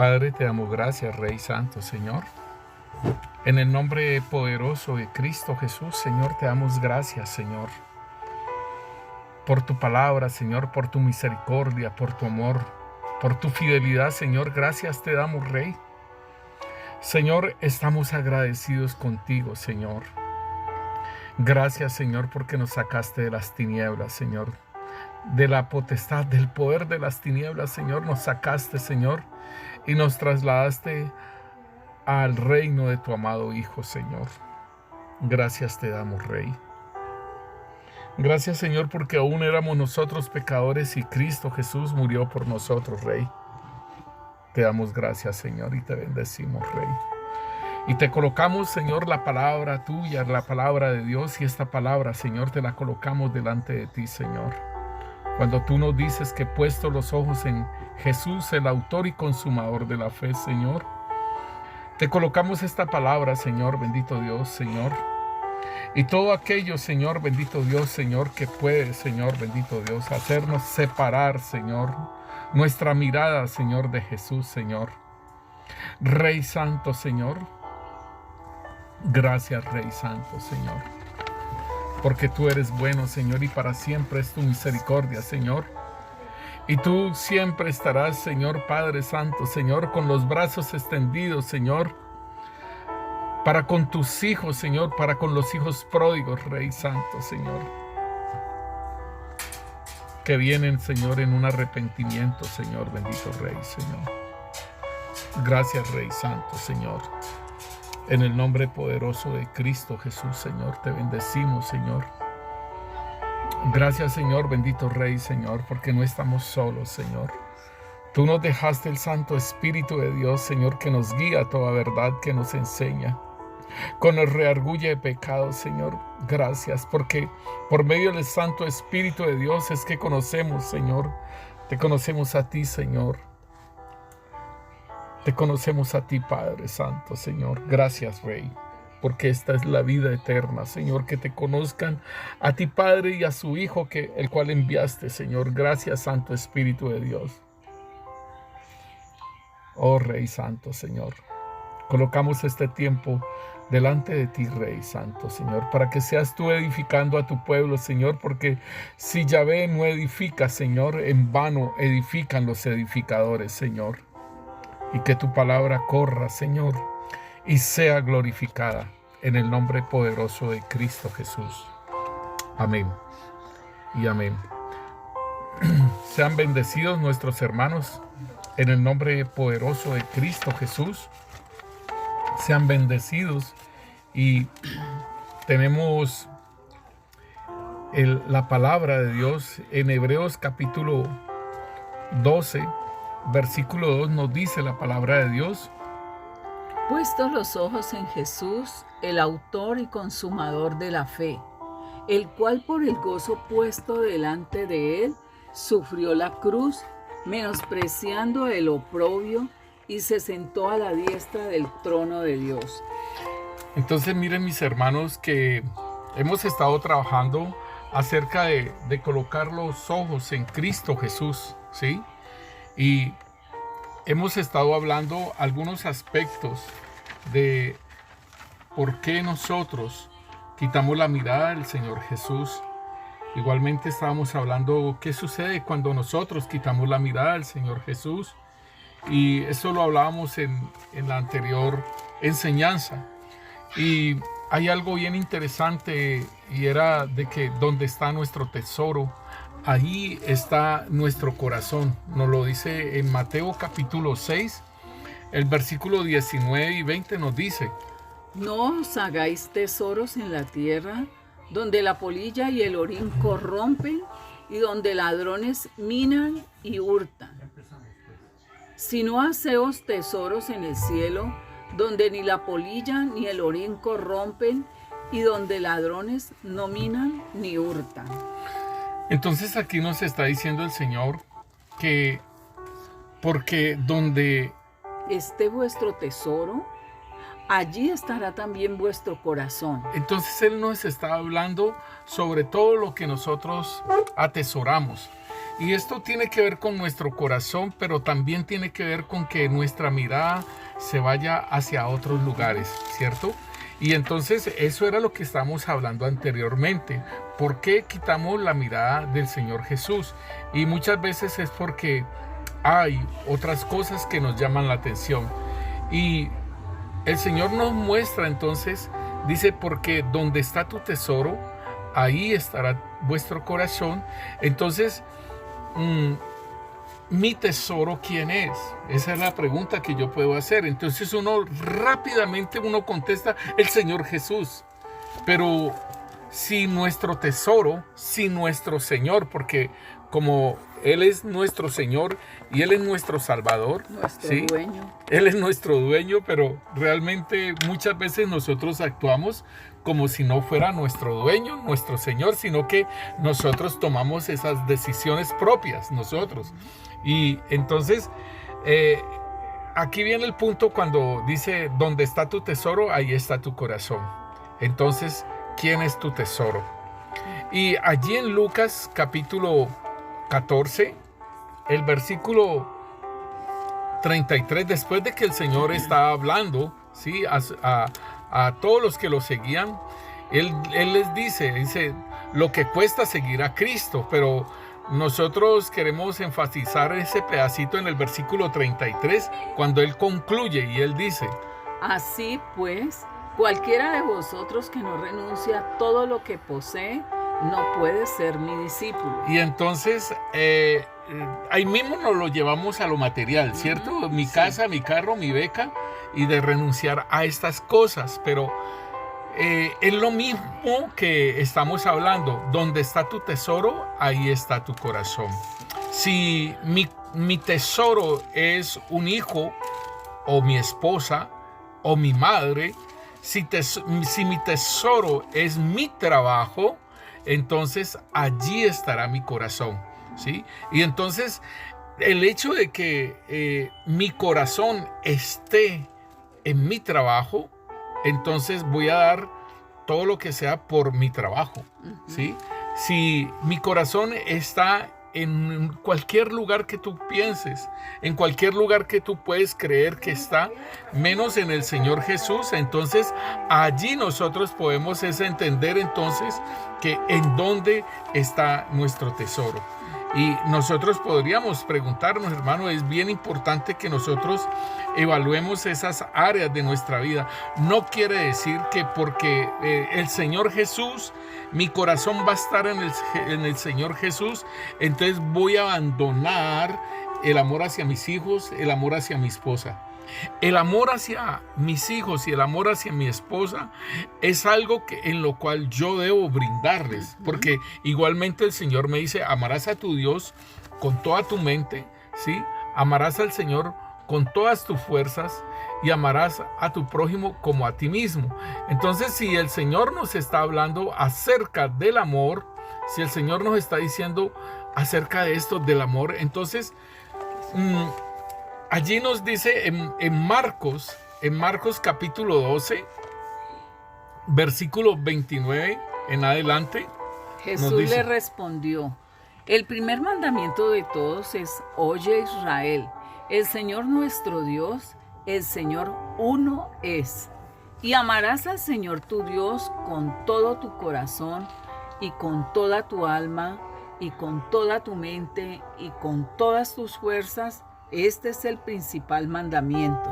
Padre, te damos gracias, Rey Santo, Señor. En el nombre poderoso de Cristo Jesús, Señor, te damos gracias, Señor, por tu palabra, Señor, por tu misericordia, por tu amor, por tu fidelidad, Señor. Gracias te damos, Rey. Señor, estamos agradecidos contigo, Señor. Gracias, Señor, porque nos sacaste de las tinieblas, Señor. De la potestad, del poder de las tinieblas, Señor, nos sacaste, Señor, y nos trasladaste al reino de tu amado Hijo, Señor. Gracias te damos, Rey. Gracias, Señor, porque aún éramos nosotros pecadores y Cristo Jesús murió por nosotros, Rey. Te damos gracias, Señor, y te bendecimos, Rey. Y te colocamos, Señor, la palabra tuya, la palabra de Dios, y esta palabra, Señor, te la colocamos delante de ti, Señor. Cuando tú nos dices que puesto los ojos en Jesús, el autor y consumador de la fe, Señor, te colocamos esta palabra, Señor, bendito Dios, Señor. Y todo aquello, Señor, bendito Dios, Señor, que puede, Señor, bendito Dios, hacernos separar, Señor, nuestra mirada, Señor, de Jesús, Señor. Rey Santo, Señor. Gracias, Rey Santo, Señor. Porque tú eres bueno, Señor, y para siempre es tu misericordia, Señor. Y tú siempre estarás, Señor, Padre Santo, Señor, con los brazos extendidos, Señor, para con tus hijos, Señor, para con los hijos pródigos, Rey Santo, Señor, que vienen, Señor, en un arrepentimiento, Señor, bendito Rey, Señor. Gracias, Rey Santo, Señor. En el nombre poderoso de Cristo Jesús, Señor, te bendecimos, Señor. Gracias, Señor, bendito Rey, Señor, porque no estamos solos, Señor. Tú nos dejaste el Santo Espíritu de Dios, Señor, que nos guía a toda verdad, que nos enseña, con el reargulle de pecado, Señor. Gracias, porque por medio del Santo Espíritu de Dios es que conocemos, Señor. Te conocemos a ti, Señor. Te conocemos a ti, Padre Santo, Señor. Gracias, Rey, porque esta es la vida eterna, Señor, que te conozcan a ti, Padre, y a su Hijo, el cual enviaste, Señor. Gracias, Santo Espíritu de Dios. Oh, Rey Santo, Señor. Colocamos este tiempo delante de ti, Rey Santo, Señor, para que seas tú edificando a tu pueblo, Señor, porque si Yahvé no edifica, Señor, en vano edifican los edificadores, Señor. Y que tu palabra corra, Señor, y sea glorificada en el nombre poderoso de Cristo Jesús. Amén y amén. Sean bendecidos nuestros hermanos en el nombre poderoso de Cristo Jesús. Sean bendecidos, y tenemos la palabra de Dios en Hebreos capítulo 12, versículo 2 nos dice la palabra de Dios: puestos los ojos en Jesús, el autor y consumador de la fe, el cual por el gozo puesto delante de él sufrió la cruz, menospreciando el oprobio, y se sentó a la diestra del trono de Dios. Entonces, miren, mis hermanos, que hemos estado trabajando acerca de colocar los ojos en Cristo Jesús, ¿sí? Y hemos estado hablando algunos aspectos de por qué nosotros quitamos la mirada del Señor Jesús. Igualmente estábamos hablando qué sucede cuando nosotros quitamos la mirada del Señor Jesús. Y eso lo hablábamos en la anterior enseñanza. Y hay algo bien interesante, y era de que donde está nuestro tesoro, ahí está nuestro corazón. Nos lo dice en Mateo capítulo 6, el versículo 19 y 20 nos dice: no os hagáis tesoros en la tierra, donde la polilla y el orín corrompen, y donde ladrones minan y hurtan. Sino haceos tesoros en el cielo, donde ni la polilla ni el orín corrompen, y donde ladrones no minan ni hurtan. Entonces aquí nos está diciendo el Señor que porque donde esté vuestro tesoro, allí estará también vuestro corazón. Entonces Él nos está hablando sobre todo lo que nosotros atesoramos. Y esto tiene que ver con nuestro corazón, pero también tiene que ver con que nuestra mirada se vaya hacia otros lugares, ¿cierto? Y entonces eso era lo que estábamos hablando anteriormente. ¿Por qué quitamos la mirada del Señor Jesús? Y muchas veces es porque hay otras cosas que nos llaman la atención. Y el Señor nos muestra entonces, dice, porque donde está tu tesoro, ahí estará vuestro corazón. Entonces, ¿mi tesoro quién es? Esa es la pregunta que yo puedo hacer. Entonces rápidamente uno contesta, el Señor Jesús. Pero si nuestro tesoro, si nuestro Señor, porque como Él es nuestro Señor y Él es nuestro Salvador, Nuestro ¿sí? dueño. Él es nuestro dueño, pero realmente muchas veces nosotros actuamos como si no fuera nuestro dueño, nuestro Señor, sino que nosotros tomamos esas decisiones propias, nosotros. Y entonces, aquí viene el punto cuando dice, donde está tu tesoro, ahí está tu corazón. Entonces, ¿quién es tu tesoro? Y allí en Lucas capítulo 14, el versículo 33, después de que el Señor está hablando, ¿sí? a todos los que lo seguían, Él les dice, lo que cuesta seguir a Cristo, pero nosotros queremos enfatizar ese pedacito en el versículo 33, cuando Él concluye y Él dice, así pues, cualquiera de vosotros que no renuncia a todo lo que posee, no puede ser mi discípulo. Y entonces, ahí mismo nos lo llevamos a lo material, ¿cierto? Mi casa, mi carro, mi beca, y de renunciar a estas cosas. Pero es lo mismo que estamos hablando. Donde está tu tesoro, ahí está tu corazón. Si mi tesoro es un hijo, o mi esposa, o mi madre, si mi tesoro es mi trabajo, entonces allí estará mi corazón, ¿sí? Y entonces el hecho de que mi corazón esté en mi trabajo, entonces voy a dar todo lo que sea por mi trabajo, ¿sí? Si mi corazón está en cualquier lugar que tú pienses, en cualquier lugar que tú puedes creer que está, menos en el Señor Jesús, entonces allí nosotros podemos entender entonces que en dónde está nuestro tesoro. Y nosotros podríamos preguntarnos, hermano, es bien importante que nosotros evaluemos esas áreas de nuestra vida. No quiere decir que porque el Señor Jesús, mi corazón va a estar en el Señor Jesús, entonces voy a abandonar el amor hacia mis hijos, el amor hacia mi esposa. El amor hacia mis hijos y el amor hacia mi esposa es algo en lo cual yo debo brindarles, porque igualmente el Señor me dice, amarás a tu Dios con toda tu mente, ¿sí? Amarás al Señor con todas tus fuerzas y amarás a tu prójimo como a ti mismo. Entonces, si el Señor nos está hablando acerca del amor, si el Señor nos está diciendo acerca de esto del amor, entonces allí nos dice en Marcos capítulo 12, versículo 29 en adelante. Jesús le respondió, el primer mandamiento de todos es, oye Israel, el Señor nuestro Dios, el Señor uno es. Y amarás al Señor tu Dios con todo tu corazón y con toda tu alma y con toda tu mente y con todas tus fuerzas. Este es el principal mandamiento.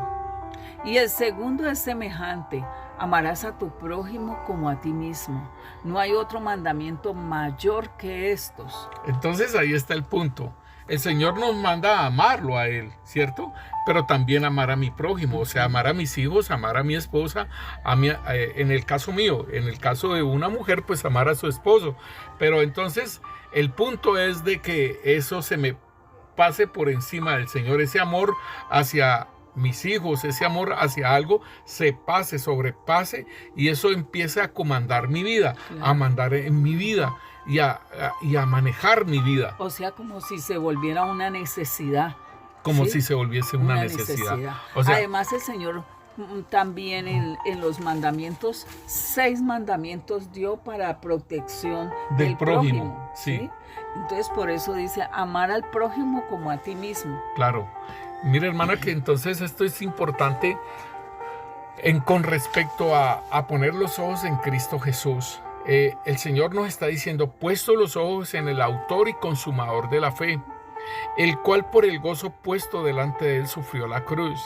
Y el segundo es semejante, amarás a tu prójimo como a ti mismo. No hay otro mandamiento mayor que estos. Entonces ahí está el punto. El Señor nos manda a amarlo a Él, ¿cierto? Pero también amar a mi prójimo, o sea, amar a mis hijos, amar a mi esposa, en el caso mío, en el caso de una mujer, pues amar a su esposo. Pero entonces el punto es de que eso se me pase por encima del Señor, ese amor hacia mis hijos, ese amor hacia algo se pase, sobrepase y eso empiece a comandar mi vida, a mandar en mi vida y a manejar mi vida. O sea, como si se volviera una necesidad. Como ¿sí? si se volviese una necesidad. O sea, además el Señor también en los mandamientos, 6 mandamientos dio para protección del prójimo. Sí. Entonces por eso dice, amar al prójimo como a ti mismo. Claro. Mire, hermana, que entonces esto es importante con respecto a poner los ojos en Cristo Jesús. El Señor nos está diciendo, puesto los ojos en el autor y consumador de la fe, el cual por el gozo puesto delante de él sufrió la cruz.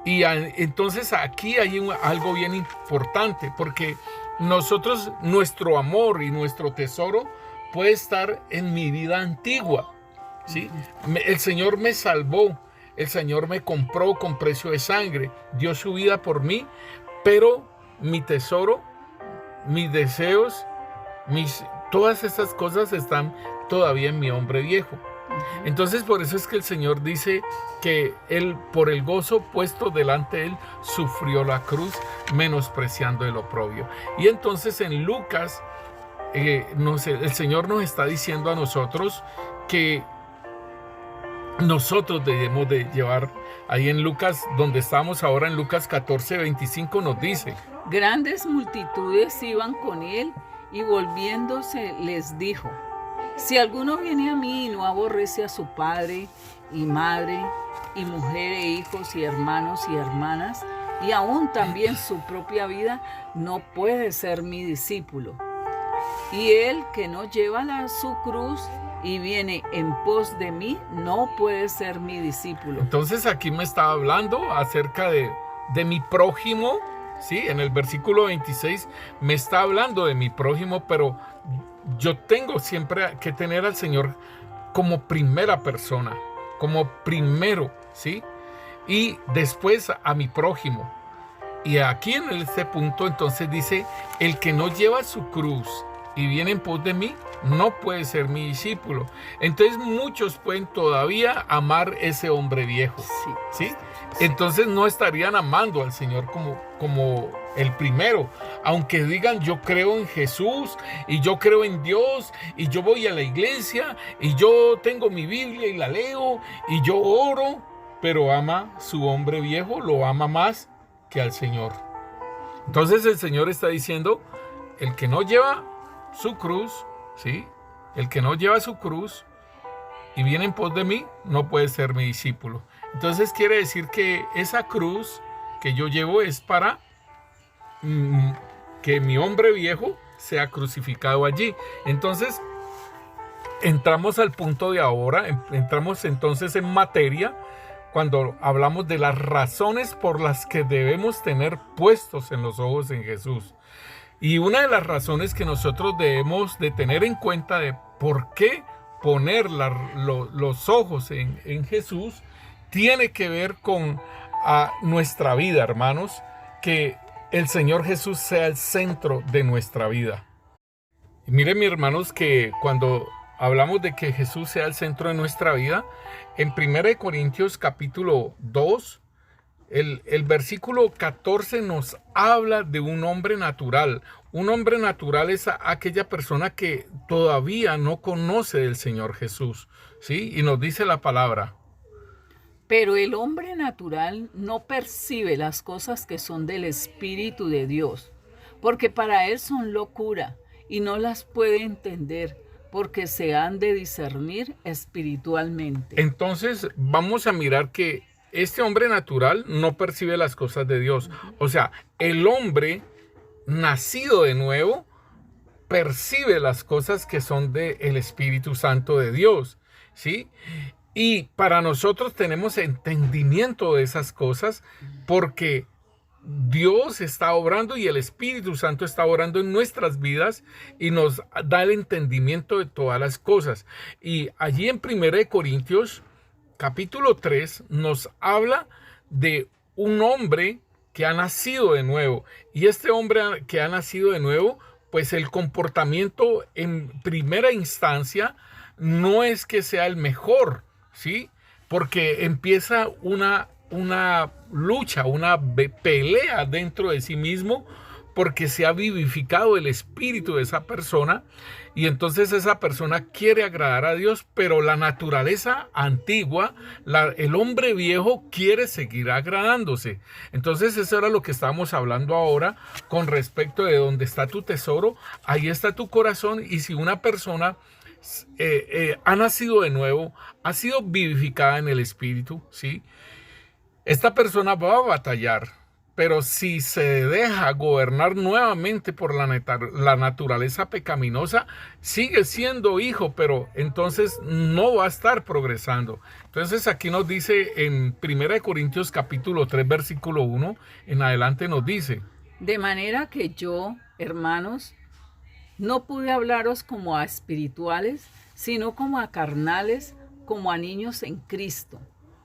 Y entonces aquí hay algo bien importante, porque nosotros, nuestro amor y nuestro tesoro puede estar en mi vida antigua, ¿sí? El Señor me salvó, el Señor me compró con precio de sangre, dio su vida por mí, pero mi tesoro, mis deseos, todas esas cosas están todavía en mi hombre viejo. Entonces por eso es que el Señor dice que Él, por el gozo puesto delante de Él, sufrió la cruz, menospreciando el oprobio. Y entonces en Lucas, el Señor nos está diciendo a nosotros que nosotros debemos de llevar, ahí en Lucas, donde estamos ahora en Lucas 14:25 nos dice: grandes multitudes iban con él y volviéndose les dijo, si alguno viene a mí y no aborrece a su padre y madre y mujer e hijos y hermanos y hermanas y aún también su propia vida, no puede ser mi discípulo. Y el que no lleva su cruz y viene en pos de mí, no puede ser mi discípulo. Entonces aquí me está hablando acerca de mi prójimo, ¿sí? En el versículo 26 me está hablando de mi prójimo, pero yo tengo siempre que tener al Señor como primera persona, como primero, ¿sí? Y después a mi prójimo. Y aquí en este punto entonces dice, el que no lleva su cruz y viene en pos de mí, no puede ser mi discípulo. Entonces muchos pueden todavía amar ese hombre viejo, ¿sí? Entonces no estarían amando al Señor como el primero, aunque digan yo creo en Jesús y yo creo en Dios y yo voy a la iglesia y yo tengo mi Biblia y la leo y yo oro, pero ama su hombre viejo, lo ama más que al Señor. Entonces el Señor está diciendo, el que no lleva su cruz, ¿sí? El que no lleva su cruz y viene en pos de mí, no puede ser mi discípulo. Entonces quiere decir que esa cruz que yo llevo es para que mi hombre viejo sea crucificado allí. Entonces entramos al punto de ahora, entramos entonces en materia cuando hablamos de las razones por las que debemos tener puestos en los ojos en Jesús. Y una de las razones que nosotros debemos de tener en cuenta de por qué poner los ojos en Jesús tiene que ver con nuestra vida, hermanos, que el Señor Jesús sea el centro de nuestra vida. Y miren, mis hermanos, que cuando hablamos de que Jesús sea el centro de nuestra vida, en 1 Corintios capítulo 2, el versículo 14 nos habla de un hombre natural. Un hombre natural es aquella persona que todavía no conoce del Señor Jesús, ¿sí? Y nos dice la palabra: pero el hombre natural no percibe las cosas que son del Espíritu de Dios, porque para él son locura y no las puede entender, porque se han de discernir espiritualmente. Entonces vamos a mirar que este hombre natural no percibe las cosas de Dios. O sea, el hombre nacido de nuevo percibe las cosas que son del Espíritu Santo de Dios, ¿sí? Y para nosotros tenemos entendimiento de esas cosas porque Dios está obrando y el Espíritu Santo está obrando en nuestras vidas y nos da el entendimiento de todas las cosas. Y allí en 1 Corintios capítulo 3 nos habla de un hombre que ha nacido de nuevo. Y este hombre que ha nacido de nuevo, pues el comportamiento en primera instancia no es que sea el mejor, ¿sí? Porque empieza una lucha, una pelea dentro de sí mismo, porque se ha vivificado el espíritu de esa persona y entonces esa persona quiere agradar a Dios, pero la naturaleza antigua, el hombre viejo quiere seguir agradándose. Entonces eso era lo que estábamos hablando ahora con respecto de dónde está tu tesoro, ahí está tu corazón. Y si una persona ha nacido de nuevo, ha sido vivificada en el Espíritu, ¿sí? Esta persona va a batallar, pero si se deja gobernar nuevamente por la naturaleza pecaminosa, sigue siendo hijo, pero entonces no va a estar progresando. Entonces aquí nos dice en 1 Corintios capítulo 3, versículo 1, en adelante nos dice: De manera que yo, hermanos, no pude hablaros como a espirituales, sino como a carnales, como a niños en Cristo.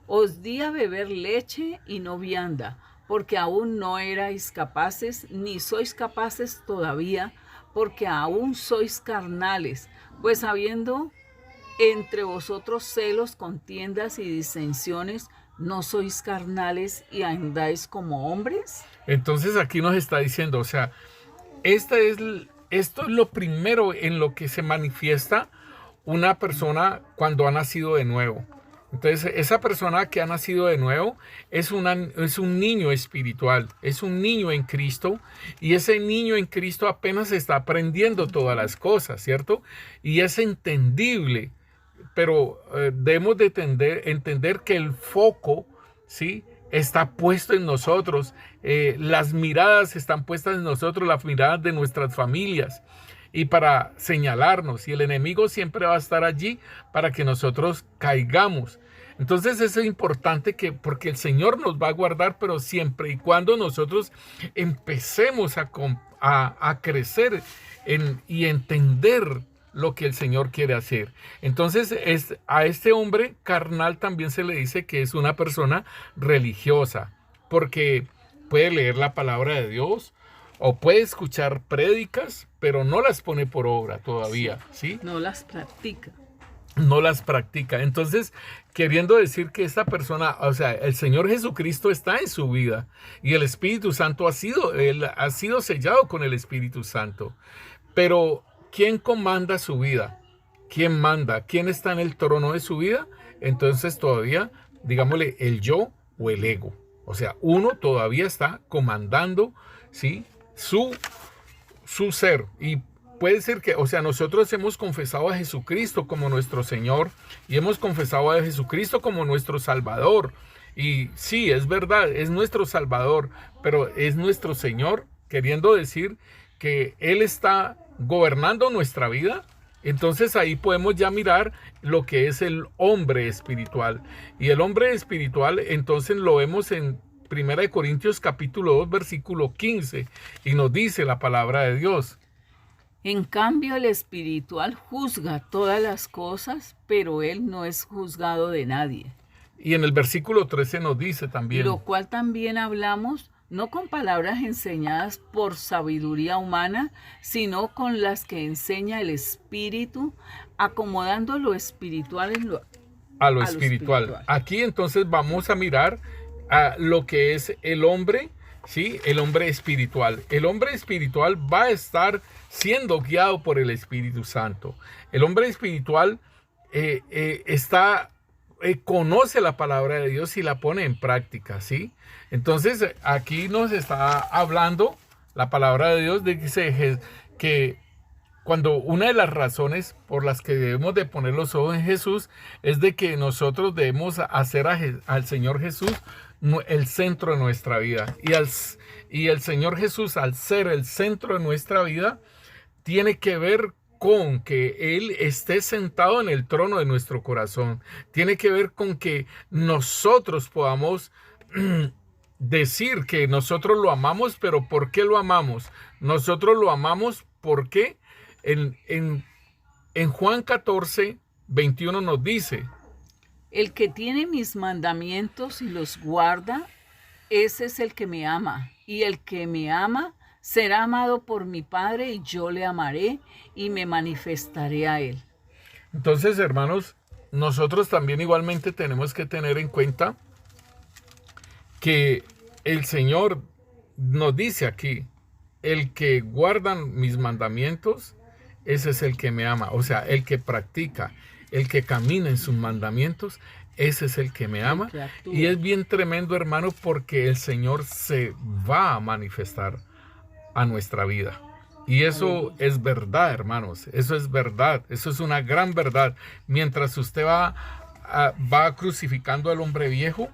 Os di a beber leche y no vianda, porque aún no erais capaces, ni sois capaces todavía, porque aún sois carnales, pues habiendo entre vosotros celos, contiendas y disensiones, ¿no sois carnales y andáis como hombres? Entonces aquí nos está diciendo, o sea, esto es lo primero en lo que se manifiesta una persona cuando ha nacido de nuevo. Entonces, esa persona que ha nacido de nuevo es un niño espiritual, es un niño en Cristo, y ese niño en Cristo apenas está aprendiendo todas las cosas, ¿cierto? Y es entendible, pero debemos de entender que el foco, ¿sí?, está puesto en nosotros, las miradas están puestas en nosotros, las miradas de nuestras familias, y para señalarnos, y el enemigo siempre va a estar allí para que nosotros caigamos. Entonces eso es importante, porque el Señor nos va a guardar, pero siempre y cuando nosotros empecemos a crecer y entender lo que el Señor quiere hacer. Entonces a este hombre carnal también se le dice que es una persona religiosa, porque puede leer la palabra de Dios, o puede escuchar prédicas, pero no las pone por obra todavía, ¿sí? No las practica. No las practica. Entonces, queriendo decir que esta persona, o sea, el Señor Jesucristo está en su vida, y el Espíritu Santo él ha sido sellado con el Espíritu Santo. Pero, ¿quién comanda su vida? ¿Quién manda? ¿Quién está en el trono de su vida? Entonces todavía, digámosle, el yo o el ego. O sea, uno todavía está comandando, ¿sí?, su ser. Y puede ser que, o sea, nosotros hemos confesado a Jesucristo como nuestro Señor, y hemos confesado a Jesucristo como nuestro Salvador. Y sí, es verdad, es nuestro Salvador, pero es nuestro Señor, queriendo decir que Él está gobernando nuestra vida. Entonces ahí podemos ya mirar lo que es el hombre espiritual. Y el hombre espiritual, entonces lo vemos en 1 Corintios capítulo 2, versículo 15, y nos dice la palabra de Dios: En cambio, el espiritual juzga todas las cosas, pero él no es juzgado de nadie. Y en el versículo 13 nos dice también: Lo cual también hablamos, no con palabras enseñadas por sabiduría humana, sino con las que enseña el Espíritu, acomodando lo espiritual a lo espiritual. Aquí entonces vamos a mirar a lo que es el hombre, ¿sí?, el hombre espiritual. El hombre espiritual va a estar siendo guiado por el Espíritu Santo. El hombre espiritual conoce la palabra de Dios y la pone en práctica, ¿sí? Entonces aquí nos está hablando la palabra de Dios de que cuando una de las razones por las que debemos de poner los ojos en Jesús es de que nosotros debemos hacer al Señor Jesús el centro de nuestra vida. Y el Señor Jesús, al ser el centro de nuestra vida, tiene que ver con que Él esté sentado en el trono de nuestro corazón. Tiene que ver con que nosotros podamos decir que nosotros lo amamos, pero ¿por qué lo amamos? Nosotros lo amamos porque en Juan 14, 21 nos dice: El que tiene mis mandamientos y los guarda, ese es el que me ama. Y el que me ama será amado por mi Padre, y yo le amaré y me manifestaré a él. Entonces, hermanos, nosotros también igualmente tenemos que tener en cuenta que el Señor nos dice aquí: el que guarda mis mandamientos, ese es el que me ama. O sea, el que practica, el que camina en sus mandamientos, ese es el que me ama. Y es bien tremendo, hermano, porque el Señor se va a manifestar a nuestra vida. Y eso es verdad, hermanos. Eso es verdad. Eso es una gran verdad. Mientras usted va crucificando al hombre viejo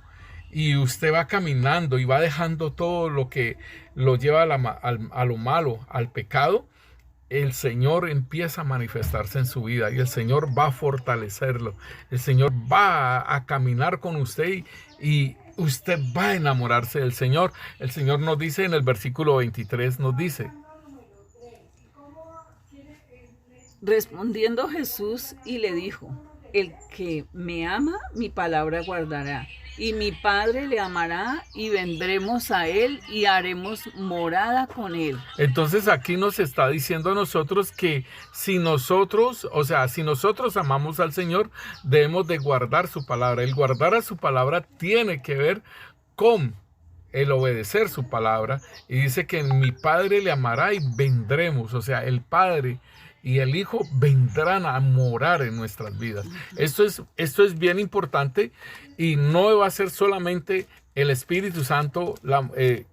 y usted va caminando y va dejando todo lo que lo lleva a lo malo, al pecado, el Señor empieza a manifestarse en su vida y el Señor va a fortalecerlo. El Señor va a caminar con usted y usted va a enamorarse del Señor. El Señor nos dice en el versículo 23, nos dice: Respondiendo Jesús y le dijo: el que me ama, mi palabra guardará, y mi Padre le amará, y vendremos a él y haremos morada con él. Entonces aquí nos está diciendo a nosotros que si nosotros amamos al Señor, debemos de guardar su palabra. El guardar a su palabra tiene que ver con el obedecer su palabra. Y dice que mi Padre le amará y vendremos. O sea, el Padre y el Hijo vendrán a morar en nuestras vidas. Esto es bien importante, y no va a ser solamente el Espíritu Santo,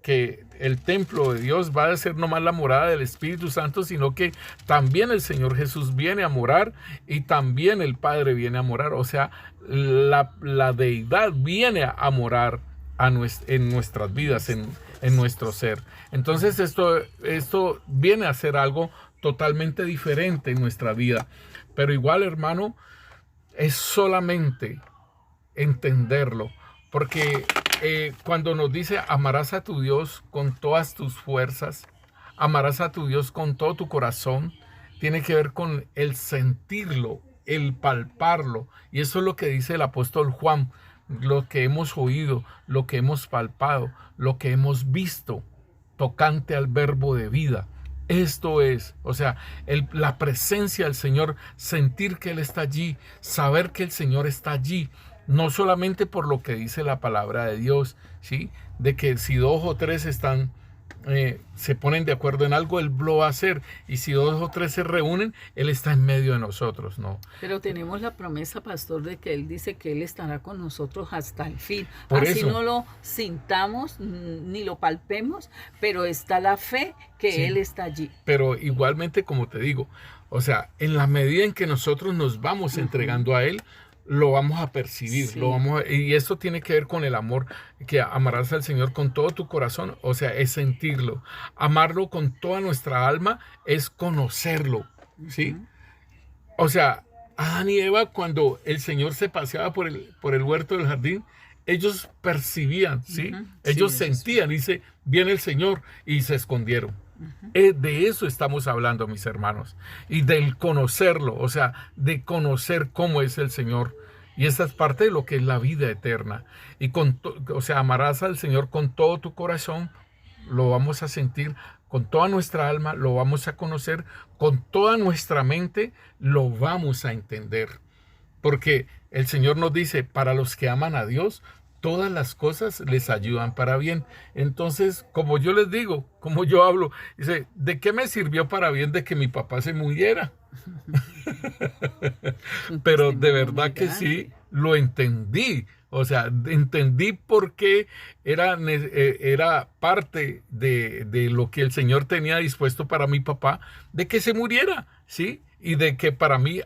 que el templo de Dios va a ser nomás la morada del Espíritu Santo, sino que también el Señor Jesús viene a morar y también el Padre viene a morar. O sea, la deidad viene a morar en nuestras vidas, en nuestro ser. Entonces esto viene a ser algo totalmente diferente en nuestra vida. Pero igual, hermano, es solamente entenderlo. Porque cuando nos dice amarás a tu Dios con todas tus fuerzas, amarás a tu Dios con todo tu corazón, tiene que ver con el sentirlo, el palparlo. Y eso es lo que dice el apóstol Juan: lo que hemos oído, lo que hemos palpado, lo que hemos visto, tocante al verbo de vida. Esto es, o sea, la presencia del Señor, sentir que Él está allí, saber que el Señor está allí, no solamente por lo que dice la palabra de Dios, ¿sí? De que si 2 o 3 se ponen de acuerdo en algo, Él lo va a hacer. Y si 2 o 3 se reúnen, Él está en medio de nosotros, ¿no? Pero tenemos la promesa, pastor, de que Él dice que Él estará con nosotros hasta el fin. Por Así eso, no lo sintamos ni lo palpemos, pero está la fe que sí, Él está allí. pero igualmente, como te digo, o sea, en la medida en que nosotros nos vamos entregando a Él, lo vamos a percibir, Sí. y eso tiene que ver con el amor, que amarás al Señor con todo tu corazón, o sea, es sentirlo. Amarlo con toda nuestra alma es conocerlo, ¿sí? O sea, Adán y Eva, cuando el Señor se paseaba por el huerto del jardín, ellos percibían, ¿sí? Ellos sentían, dice, viene el Señor, y se escondieron. De eso estamos hablando, mis hermanos, y del conocerlo, o sea, de conocer cómo es el Señor. Y esa es parte de lo que es la vida eterna. Y o sea, amarás al Señor con todo tu corazón, lo vamos a sentir con toda nuestra alma, lo vamos a conocer con toda nuestra mente, lo vamos a entender. Porque el Señor nos dice, para los que aman a Dios, todas las cosas les ayudan para bien. Entonces, como yo les digo, como yo hablo, dice, ¿de qué me sirvió para bien de que mi papá se muriera? Pero de verdad que sí, lo entendí. O sea, entendí por qué era parte de lo que el Señor tenía dispuesto para mi papá, de que se muriera, ¿sí? Y de que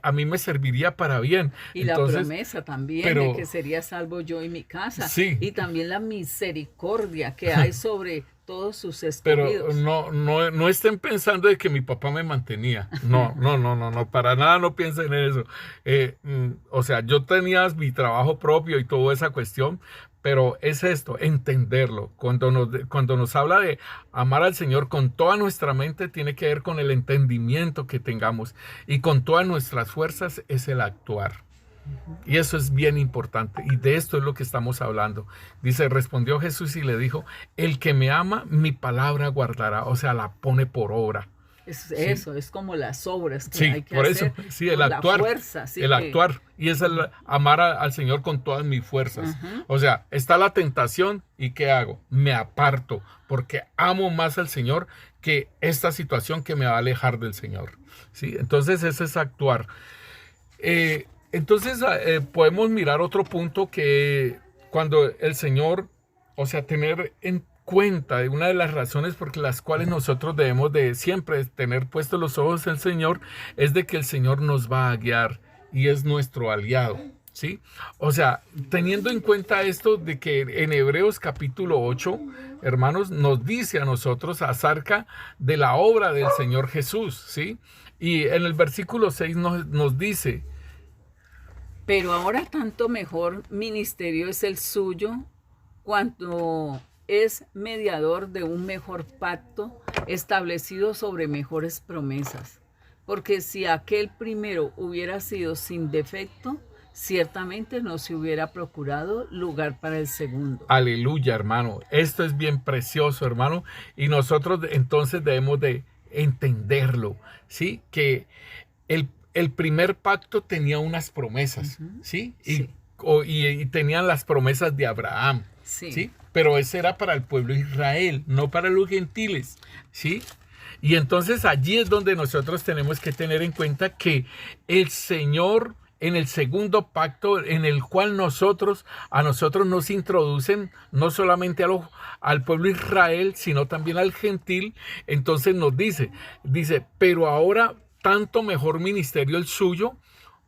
a mí me serviría para bien. Y entonces, la promesa también de que sería salvo yo y mi casa. Sí. Y también la misericordia que hay sobre todos sus escogidos. Pero no estén pensando de que mi papá me mantenía. No, para nada no piensen en eso. O sea, yo tenía mi trabajo propio y toda esa cuestión, pero es esto, entenderlo. Cuando nos habla de amar al Señor con toda nuestra mente, tiene que ver con el entendimiento que tengamos, y con todas nuestras fuerzas es el actuar. Y eso es bien importante, y de esto es lo que estamos hablando. Dice, respondió Jesús y le dijo, el que me ama, mi palabra guardará. O sea, la pone por obra. Eso, es como las obras que sí, hay que por hacer. Eso, sí, el actuar. La fuerza, sí, actuar. Y es el amar al Señor con todas mis fuerzas. O sea, está la tentación, ¿y qué hago? Me aparto, porque amo más al Señor que esta situación que me va a alejar del Señor. ¿Sí? Entonces, ese es actuar. Entonces, podemos mirar otro punto, que cuando el Señor, o sea, tener cuenta de una de las razones por las cuales nosotros debemos de siempre tener puestos los ojos en el Señor, es de que el Señor nos va a guiar y es nuestro aliado, ¿sí? O sea, teniendo en cuenta esto de que en Hebreos capítulo 8, hermanos, nos dice a nosotros acerca de la obra del Señor Jesús, ¿sí? Y en el versículo 6 nos dice: pero ahora tanto mejor ministerio es el suyo, cuanto es mediador de un mejor pacto establecido sobre mejores promesas. Porque si aquel primero hubiera sido sin defecto, ciertamente no se hubiera procurado lugar para el segundo. Aleluya, hermano. Esto es bien precioso, hermano. Y nosotros entonces debemos de entenderlo, ¿sí? Que el primer pacto tenía unas promesas, ¿sí? Sí. Y tenían las promesas de Abraham, ¿sí? Pero ese era para el pueblo de Israel, no para los gentiles, ¿sí? Y entonces allí es donde nosotros tenemos que tener en cuenta que el Señor, en el segundo pacto, en el cual a nosotros nos introducen no solamente al pueblo de Israel, sino también al gentil, entonces nos dice, pero ahora tanto mejor ministerio el suyo,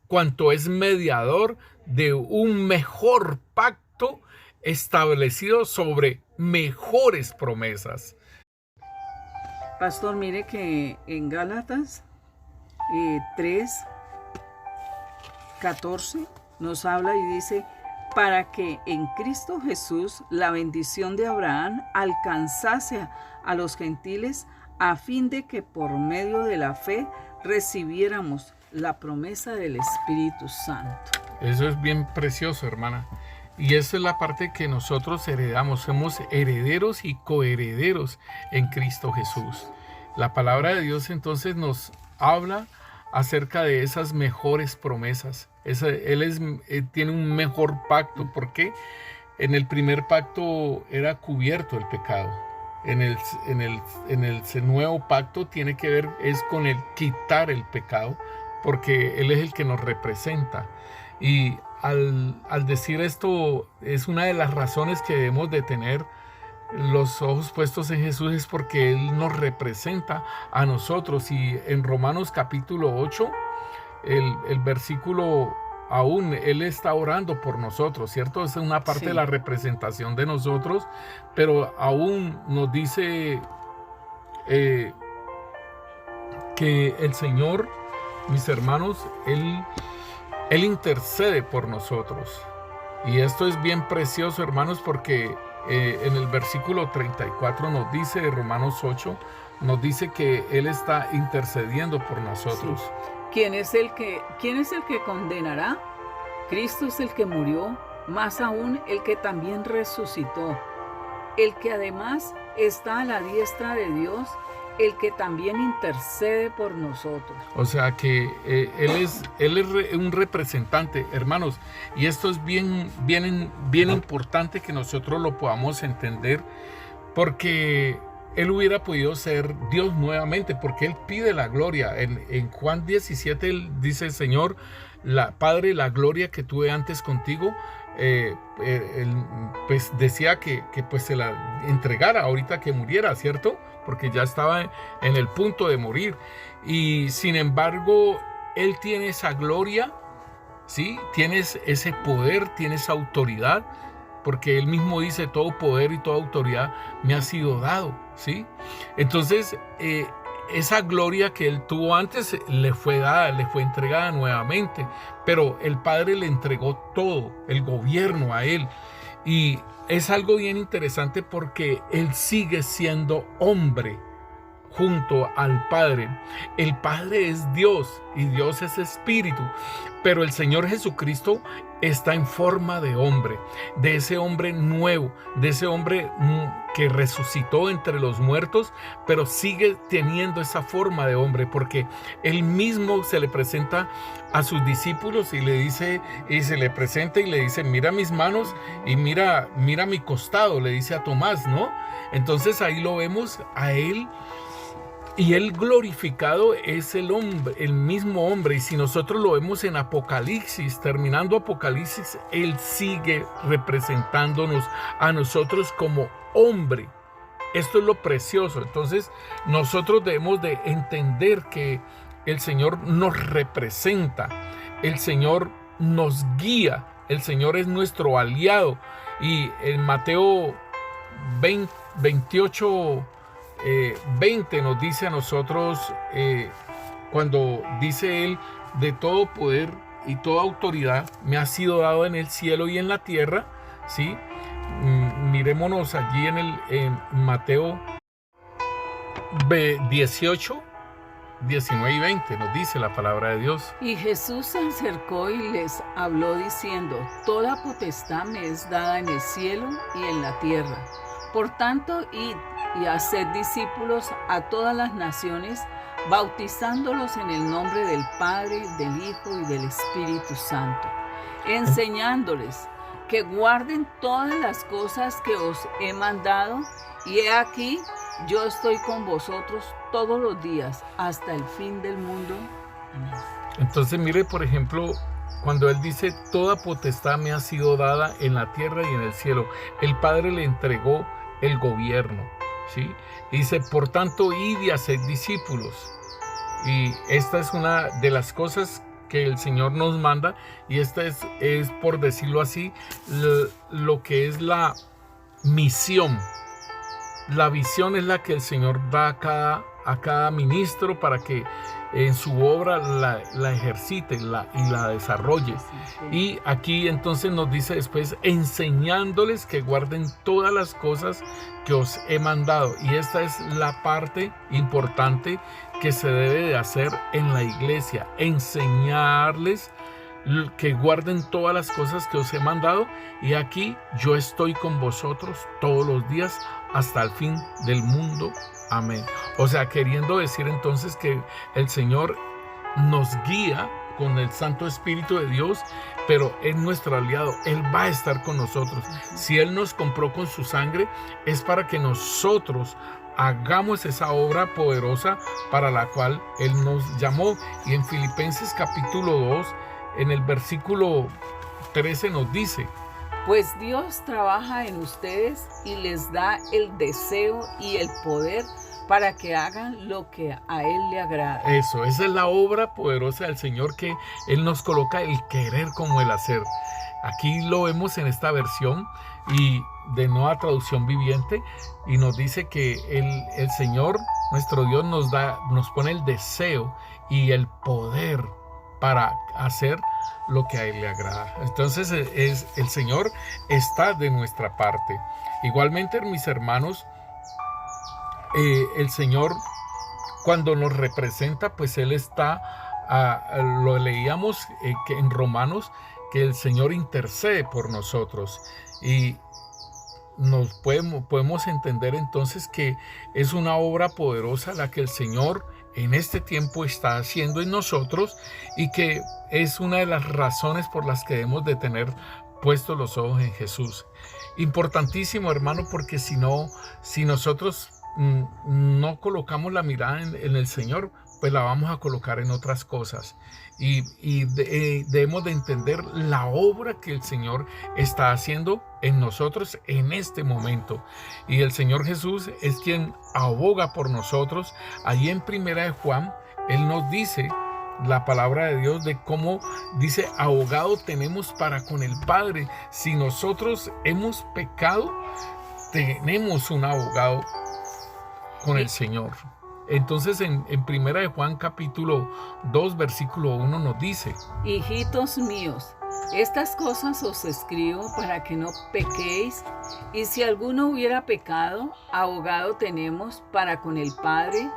cuanto es mediador de un mejor pacto establecido sobre mejores promesas. Pastor, mire que en Gálatas 3:14 nos habla y dice: para que en Cristo Jesús la bendición de Abraham alcanzase a los gentiles, a fin de que por medio de la fe recibiéramos la promesa del Espíritu Santo. Eso es bien precioso, hermana. Y esa es la parte que nosotros heredamos. Somos herederos y coherederos en Cristo Jesús. La palabra de Dios entonces nos habla acerca de esas mejores promesas. Él tiene un mejor pacto, porque en el primer pacto era cubierto el pecado. En el nuevo pacto tiene que ver es con el quitar el pecado, porque Él es el que nos representa. Y al decir esto, es una de las razones que debemos de tener los ojos puestos en Jesús, es porque Él nos representa a nosotros. Y en Romanos capítulo 8, el versículo, aún Él está orando por nosotros, ¿cierto? Es una parte de la representación de nosotros, pero aún nos dice que el Señor, mis hermanos, Él intercede por nosotros. Y esto es bien precioso, hermanos, porque en el versículo 34 nos dice, de Romanos 8, nos dice que Él está intercediendo por nosotros. Sí. ¿Quién es el que condenará? Cristo es el que murió, más aún el que también resucitó, el que además está a la diestra de Dios, el que también intercede por nosotros. O sea que Él es un representante, hermanos, y esto es bien importante que nosotros lo podamos entender, porque Él hubiera podido ser Dios nuevamente, porque Él pide la gloria. En Juan 17 Él dice: Señor, Padre, la gloria que tuve antes contigo, Él, pues decía que pues se la entregara ahorita que muriera, ¿cierto? Porque ya estaba en el punto de morir. Y sin embargo, Él tiene esa gloria, ¿sí? Tiene ese poder, tiene esa autoridad, porque Él mismo dice: todo poder y toda autoridad me ha sido dado, ¿sí? Entonces, esa gloria que Él tuvo antes le fue dada, le fue entregada nuevamente, pero el Padre le entregó todo, el gobierno a Él. Y es algo bien interesante, porque Él sigue siendo hombre junto al Padre. El Padre es Dios y Dios es Espíritu, pero el Señor Jesucristo está en forma de hombre, de ese hombre nuevo, de ese hombre que resucitó entre los muertos, pero sigue teniendo esa forma de hombre, porque Él mismo se le presenta a sus discípulos y le dice, y se le presenta y le dice: mira mis manos y mira mi costado, le dice a Tomás, ¿no? Entonces ahí lo vemos a Él. Y Él glorificado es el hombre, el mismo hombre. Y si nosotros lo vemos en Apocalipsis, terminando Apocalipsis, Él sigue representándonos a nosotros como hombre, Esto es lo precioso. Entonces nosotros debemos de entender que el Señor nos representa, el Señor nos guía, el Señor es nuestro aliado. Y en Mateo 28, 20 nos dice a nosotros, cuando dice Él, de todo poder y toda autoridad me ha sido dado en el cielo y en la tierra, ¿sí? Mirémonos allí en Mateo 18, 19 y 20 nos dice la palabra de Dios. Y Jesús se acercó y les habló diciendo: toda potestad me es dada en el cielo y en la tierra. Por tanto, id y haced discípulos a todas las naciones, bautizándolos en el nombre del Padre, del Hijo y del Espíritu Santo, enseñándoles que guarden todas las cosas que os he mandado, y he aquí, yo estoy con vosotros todos los días hasta el fin del mundo. Amén. Entonces mire, por ejemplo, cuando Él dice, toda potestad me ha sido dada en la tierra y en el cielo, el Padre le entregó el gobierno, ¿sí? Dice, por tanto, id y haced discípulos. Y esta es una de las cosas que el Señor nos manda, y esta es por decirlo así, lo que es la misión. La visión es la que el Señor da a cada ministro para que en su obra la ejercite y la desarrolle. Y aquí entonces nos dice después, enseñándoles que guarden todas las cosas que os he mandado. Y esta es la parte importante que se debe de hacer en la iglesia, enseñarles que guarden todas las cosas que os he mandado, y aquí yo estoy con vosotros todos los días hasta el fin del mundo. Amén. O sea, queriendo decir entonces que el Señor nos guía con el Santo Espíritu de Dios, pero es nuestro aliado. Él va a estar con nosotros. Si Él nos compró con su sangre, es para que nosotros hagamos esa obra poderosa para la cual Él nos llamó. Y en Filipenses capítulo 2, en el versículo 13 nos dice: pues Dios trabaja en ustedes y les da el deseo y el poder para que hagan lo que a Él le agrada. Eso, esa es la obra poderosa del Señor, que Él nos coloca el querer como el hacer. Aquí lo vemos en esta versión y de Nueva Traducción Viviente, y nos dice que el Señor, nuestro Dios, nos pone el deseo y el poder para hacer lo que a Él le agrada. Entonces el Señor está de nuestra parte. Igualmente, mis hermanos, el Señor, cuando nos representa, pues Él está, lo leíamos que en Romanos, que el Señor intercede por nosotros, y nos podemos entender entonces que es una obra poderosa la que el Señor en este tiempo está haciendo en nosotros, y que es una de las razones por las que debemos de tener puestos los ojos en Jesús. Importantísimo, hermano, porque si nosotros no colocamos la mirada en el Señor, pues la vamos a colocar en otras cosas. Y debemos de entender la obra que el Señor está haciendo en nosotros en este momento. Y el Señor Jesús es quien aboga por nosotros. Allí en Primera de Juan, Él nos dice la palabra de Dios de cómo dice: abogado tenemos para con el Padre. Si nosotros hemos pecado, tenemos un abogado con el Señor. Entonces en Primera de Juan capítulo 2 versículo 1 nos dice: hijitos míos, estas cosas os escribo para que no pequéis, y si alguno hubiera pecado, abogado tenemos para con el Padre,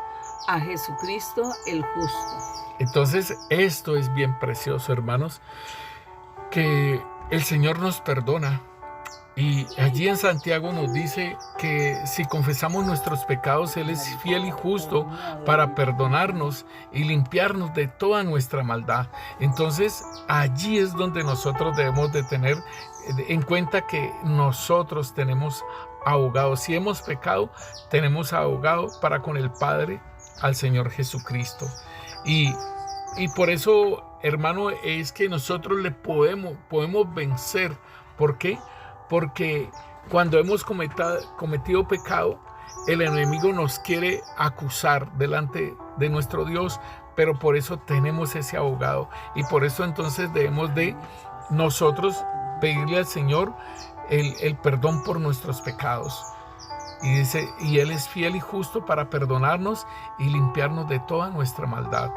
a Jesucristo el justo. Entonces esto es bien precioso, hermanos, que el Señor nos perdona. Y allí en Santiago nos dice que si confesamos nuestros pecados, Él es fiel y justo para perdonarnos y limpiarnos de toda nuestra maldad. Entonces allí es donde nosotros debemos de tener en cuenta que nosotros tenemos abogado. Si hemos pecado, tenemos abogado para con el Padre, al Señor Jesucristo. Y por eso, hermano, es que nosotros le podemos vencer. ¿Por qué? Porque cuando hemos cometido pecado, el enemigo nos quiere acusar delante de nuestro Dios, pero por eso tenemos ese abogado, y por eso entonces debemos de nosotros pedirle al Señor el perdón por nuestros pecados. Y dice, y Él es fiel y justo para perdonarnos y limpiarnos de toda nuestra maldad.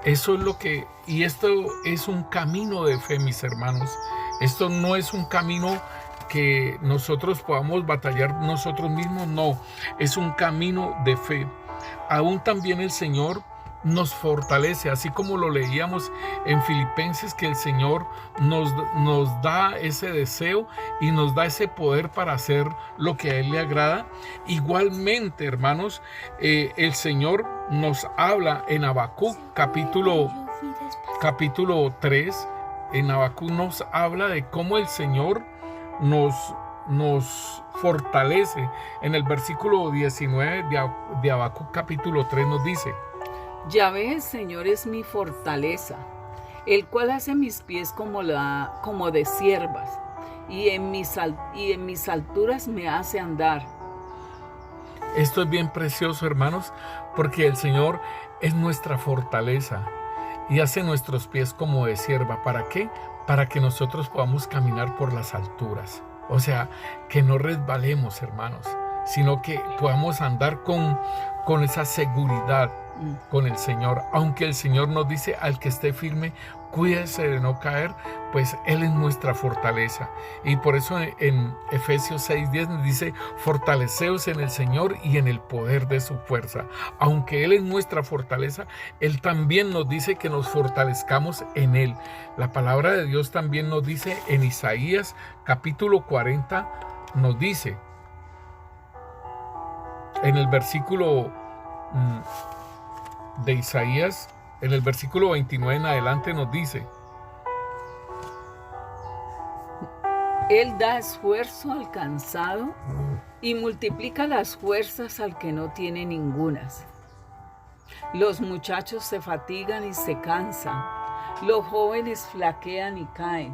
Eso es lo que, y esto es un camino de fe, mis hermanos. Esto no es un camino que nosotros podamos batallar nosotros mismos, no, es un camino de fe. Aún también el Señor nos fortalece, así como lo leíamos en Filipenses, que el Señor nos da ese deseo y nos da ese poder para hacer lo que a Él le agrada. Igualmente, hermanos, el Señor nos habla en Habacuc capítulo 3. En Habacuc nos habla de cómo el Señor nos fortalece. En el versículo 19 de Habacuc capítulo 3 nos dice: Yahvé, Señor, es mi fortaleza, el cual hace mis pies como de ciervas, y en mis alturas me hace andar. Esto es bien precioso, hermanos, porque el Señor es nuestra fortaleza y hace nuestros pies como de cierva. ¿Para qué? Para que nosotros podamos caminar por las alturas. O sea, que no resbalemos, hermanos, sino que podamos andar con esa seguridad con el Señor. Aunque el Señor nos dice al que esté firme, cuídese de no caer, pues Él es nuestra fortaleza. Y por eso en Efesios 6:10 nos dice: fortaleceos en el Señor y en el poder de su fuerza. Aunque Él es nuestra fortaleza, Él también nos dice que nos fortalezcamos en Él. La palabra de Dios también nos dice en Isaías capítulo 40, nos dice en el versículo de Isaías, en el versículo 29 en adelante, nos dice: Él da esfuerzo al cansado y multiplica las fuerzas al que no tiene ningunas. Los muchachos se fatigan y se cansan, los jóvenes flaquean y caen,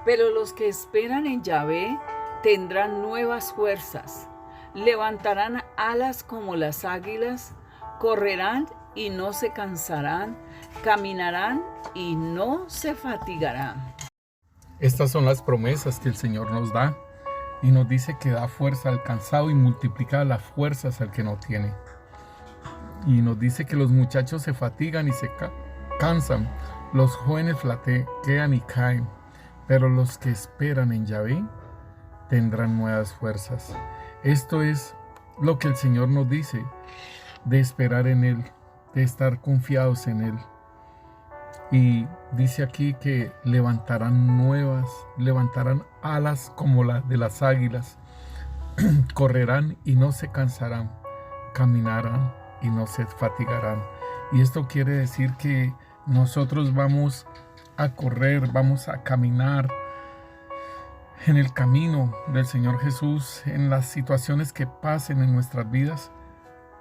pero los que esperan en Yahvé tendrán nuevas fuerzas, levantarán alas como las águilas, correrán y no se cansarán, caminarán y no se fatigarán. Estas son las promesas que el Señor nos da, y nos dice que da fuerza al cansado y multiplica las fuerzas al que no tiene. Y nos dice que los muchachos se fatigan y se cansan, los jóvenes flaquean y caen, pero los que esperan en Yahvé tendrán nuevas fuerzas. Esto es lo que el Señor nos dice, de esperar en Él, de estar confiados en Él. Y dice aquí que levantarán alas como las de las águilas, correrán y no se cansarán, caminarán y no se fatigarán. Y esto quiere decir que nosotros vamos a correr, vamos a caminar en el camino del Señor Jesús, en las situaciones que pasen en nuestras vidas,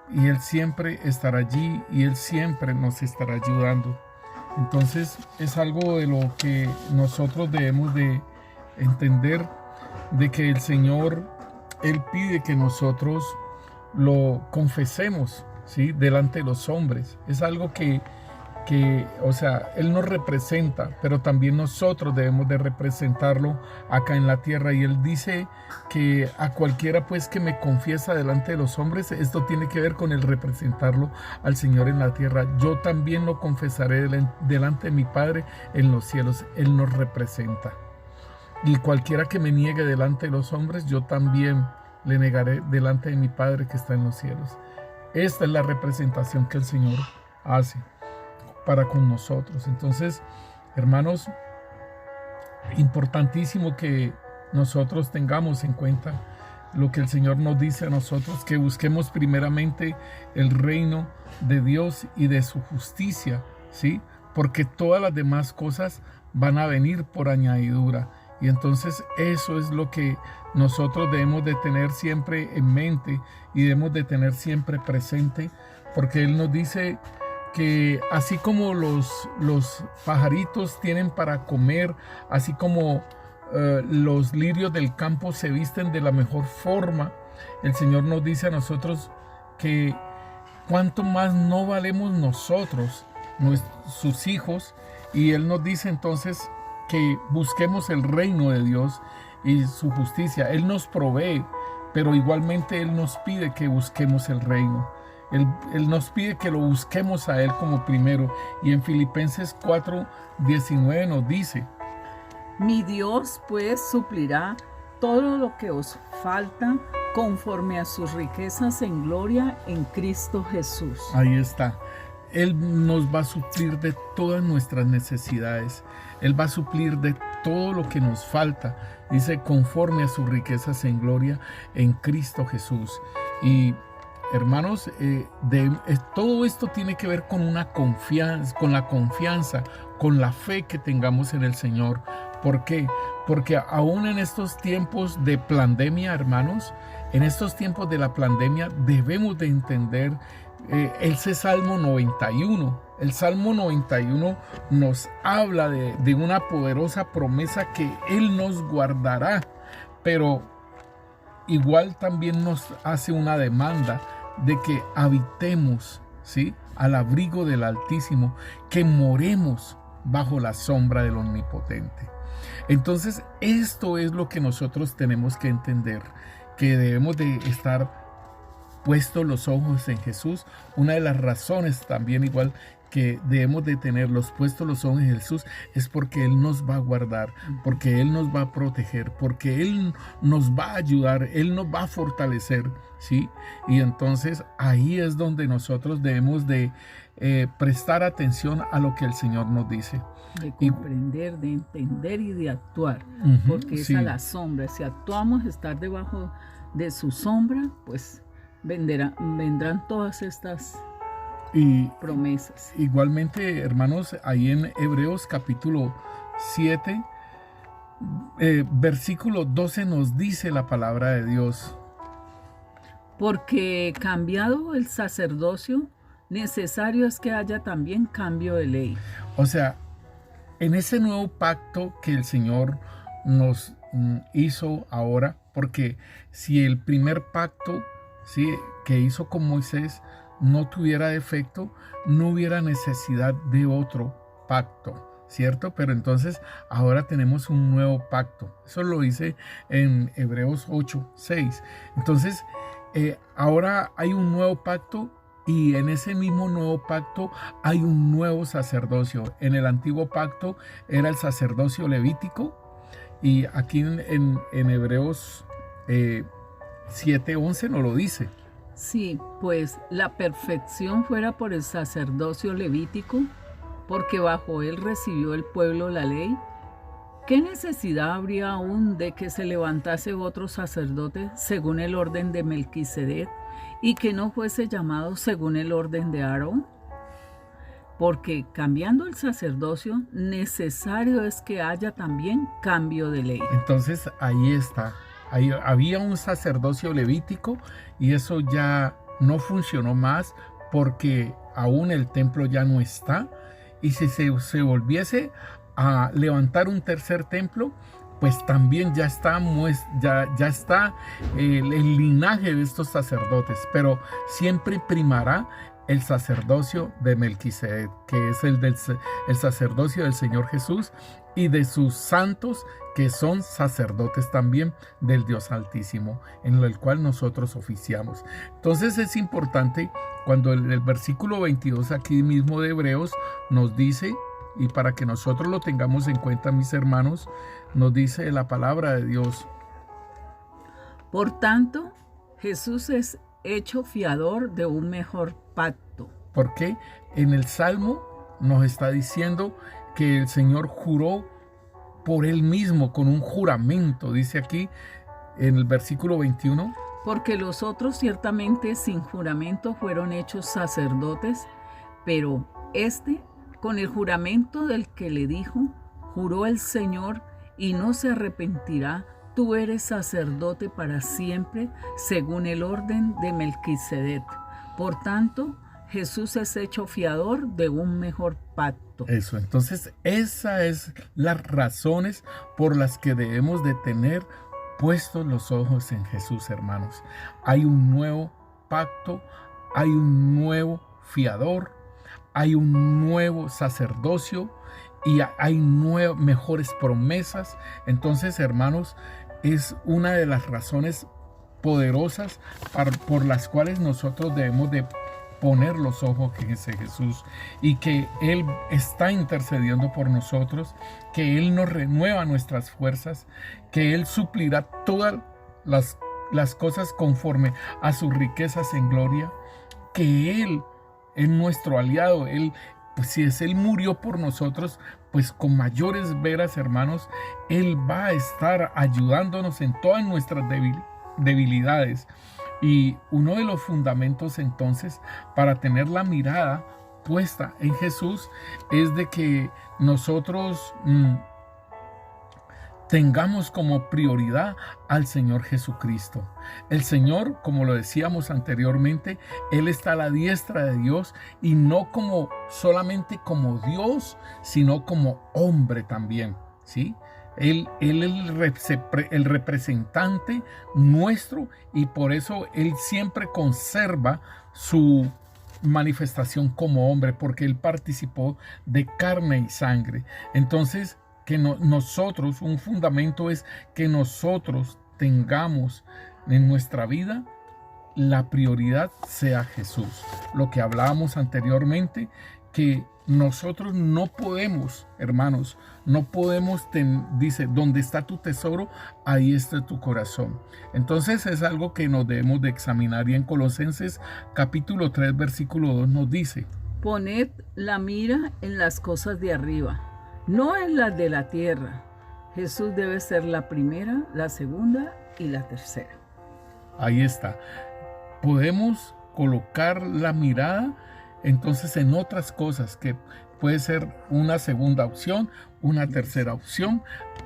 y Él siempre estará allí y Él siempre nos estará ayudando. Entonces es algo de lo que nosotros debemos de entender, de que el Señor, Él pide que nosotros lo confesemos, ¿sí?, delante de los hombres. Es algo que o sea, Él nos representa, pero también nosotros debemos de representarlo acá en la tierra. Y Él dice que a cualquiera pues que me confiesa delante de los hombres, esto tiene que ver con el representarlo al Señor en la tierra. Yo también lo confesaré delante de mi Padre en los cielos. Él nos representa. Y cualquiera que me niegue delante de los hombres, yo también le negaré delante de mi Padre que está en los cielos. Esta es la representación que el Señor hace para con nosotros. Entonces, hermanos, importantísimo que nosotros tengamos en cuenta lo que el Señor nos dice a nosotros, que busquemos primeramente el reino de Dios y de su justicia, ¿sí? Porque todas las demás cosas van a venir por añadidura. Y entonces eso es lo que nosotros debemos de tener siempre en mente y debemos de tener siempre presente, porque Él nos dice que así como los pajaritos tienen para comer, así como los lirios del campo se visten de la mejor forma, el Señor nos dice a nosotros que cuánto más no valemos nosotros, sus hijos, y Él nos dice entonces que busquemos el reino de Dios y su justicia. Él nos provee, pero igualmente Él nos pide que busquemos el reino. Él nos pide que lo busquemos a Él como primero. Y en Filipenses 4:19 nos dice: Mi Dios pues suplirá todo lo que os falta conforme a sus riquezas en gloria en Cristo Jesús. Ahí está. Él nos va a suplir de todas nuestras necesidades. Él va a suplir de todo lo que nos falta. Dice, conforme a sus riquezas en gloria en Cristo Jesús. Y hermanos, todo esto tiene que ver con una confianza, con la confianza, con la fe que tengamos en el Señor. ¿Por qué? Porque aún en estos tiempos de pandemia, hermanos, en estos tiempos de la pandemia debemos de entender ese Salmo 91. El Salmo 91 nos habla de una poderosa promesa que Él nos guardará, pero igual también nos hace una demanda de que habitemos, ¿sí?, al abrigo del Altísimo, que moremos bajo la sombra del Omnipotente. Entonces, esto es lo que nosotros tenemos que entender, que debemos de estar puestos los ojos en Jesús. Una de las razones también igual que debemos de tenerlos puestos los ojos en Jesús es porque Él nos va a guardar, porque Él nos va a proteger, porque Él nos va a ayudar, Él nos va a fortalecer, ¿sí? Y entonces ahí es donde nosotros debemos de prestar atención a lo que el Señor nos dice. De comprender, de entender y de actuar, porque es a la sombra. Si actuamos, estar debajo de su sombra, pues vendrán todas estas promesas. Igualmente, hermanos, ahí en Hebreos capítulo 7, versículo 12 nos dice la palabra de Dios: porque cambiado el sacerdocio, necesario es que haya también cambio de ley. O sea, en ese nuevo pacto que el Señor nos hizo ahora, porque si el primer pacto, ¿sí?, que hizo con Moisés no tuviera defecto, no hubiera necesidad de otro pacto, ¿cierto? Pero entonces ahora tenemos un nuevo pacto. Eso lo dice en Hebreos 8:6. Entonces, ahora hay un nuevo pacto, y en ese mismo nuevo pacto hay un nuevo sacerdocio. En el antiguo pacto era el sacerdocio levítico, y aquí en Hebreos 7:11 nos lo dice. Sí, pues la perfección fuera por el sacerdocio levítico, porque bajo él recibió el pueblo la ley. ¿Qué necesidad habría aún de que se levantase otro sacerdote según el orden de Melquisedec y que no fuese llamado según el orden de Aarón? Porque cambiando el sacerdocio, necesario es que haya también cambio de ley. Entonces ahí está. Ahí había un sacerdocio levítico y eso ya no funcionó más, porque aún el templo ya no está. Y si se volviese a levantar un tercer templo, pues también ya está el linaje de estos sacerdotes, pero siempre primará el sacerdocio de Melquisedec, que es el sacerdocio del Señor Jesús y de sus santos, que son sacerdotes también del Dios Altísimo, en el cual nosotros oficiamos. Entonces es importante cuando el versículo 22 aquí mismo de Hebreos nos dice, y para que nosotros lo tengamos en cuenta, mis hermanos, nos dice la palabra de Dios: por tanto, Jesús es hecho fiador de un mejor pacto. Porque en el Salmo nos está diciendo que el Señor juró por Él mismo con un juramento. Dice aquí en el versículo 21. Porque los otros ciertamente sin juramento fueron hechos sacerdotes, pero este con el juramento del que le dijo, juró el Señor y no se arrepentirá: tú eres sacerdote para siempre, según el orden de Melquisedec. Por tanto, Jesús es hecho fiador de un mejor pacto. Eso, entonces esas es las razones por las que debemos de tener puestos los ojos en Jesús, hermanos. Hay un nuevo pacto, hay un nuevo fiador, hay un nuevo sacerdocio y hay mejores promesas. Entonces, hermanos, es una de las razones poderosas por las cuales nosotros debemos de poner los ojos en ese Jesús y que Él está intercediendo por nosotros, que Él nos renueva nuestras fuerzas, que Él suplirá todas las cosas conforme a sus riquezas en gloria, que Él es nuestro aliado. Él, pues, si Él murió por nosotros, pues con mayores veras, hermanos, Él va a estar ayudándonos en todas nuestras debilidades. Y uno de los fundamentos entonces para tener la mirada puesta en Jesús es de que nosotros tengamos como prioridad al Señor Jesucristo. El Señor, como lo decíamos anteriormente, Él está a la diestra de Dios y no como solamente como Dios, sino como hombre también, ¿sí? Él es el representante nuestro y por eso Él siempre conserva su manifestación como hombre, porque Él participó de carne y sangre. Entonces, nosotros, un fundamento es que nosotros tengamos en nuestra vida la prioridad sea Jesús. Lo que hablábamos anteriormente, que nosotros no podemos, hermanos, no podemos, dice, donde está tu tesoro, ahí está tu corazón. Entonces es algo que nos debemos de examinar y en Colosenses capítulo 3 versículo 2 nos dice: poned la mira en las cosas de arriba, no en las de la tierra. Jesús debe ser la primera, la segunda y la tercera. Ahí está. Podemos colocar la mirada entonces en otras cosas que puede ser una segunda opción, una tercera opción,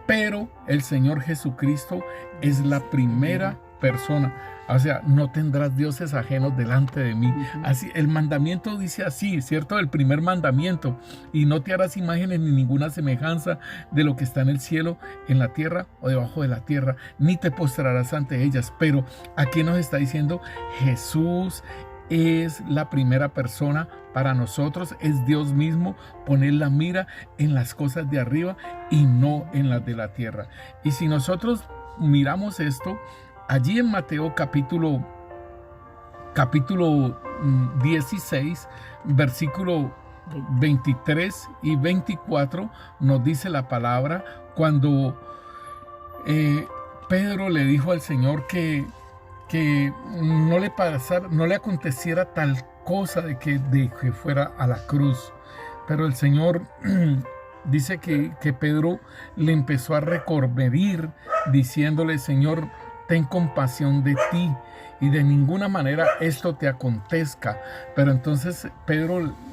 pero el Señor Jesucristo es la primera persona. O sea, no tendrás dioses ajenos delante de mí. Así, el mandamiento dice así, ¿cierto? El primer mandamiento: y no te harás imágenes ni ninguna semejanza de lo que está en el cielo, en la tierra o debajo de la tierra, ni te postrarás ante ellas. Pero aquí nos está diciendo, Jesús es la primera persona para nosotros, es Dios mismo. Poner la mira en las cosas de arriba y no en las de la tierra. Y si nosotros miramos esto, allí en Mateo capítulo 16, versículo 23 y 24, nos dice la palabra, cuando Pedro le dijo al Señor que no le aconteciera tal cosa de que fuera a la cruz. Pero el Señor dice que Pedro le empezó a recorderir, diciéndole: Señor, ten compasión de ti y de ninguna manera esto te acontezca. Pero entonces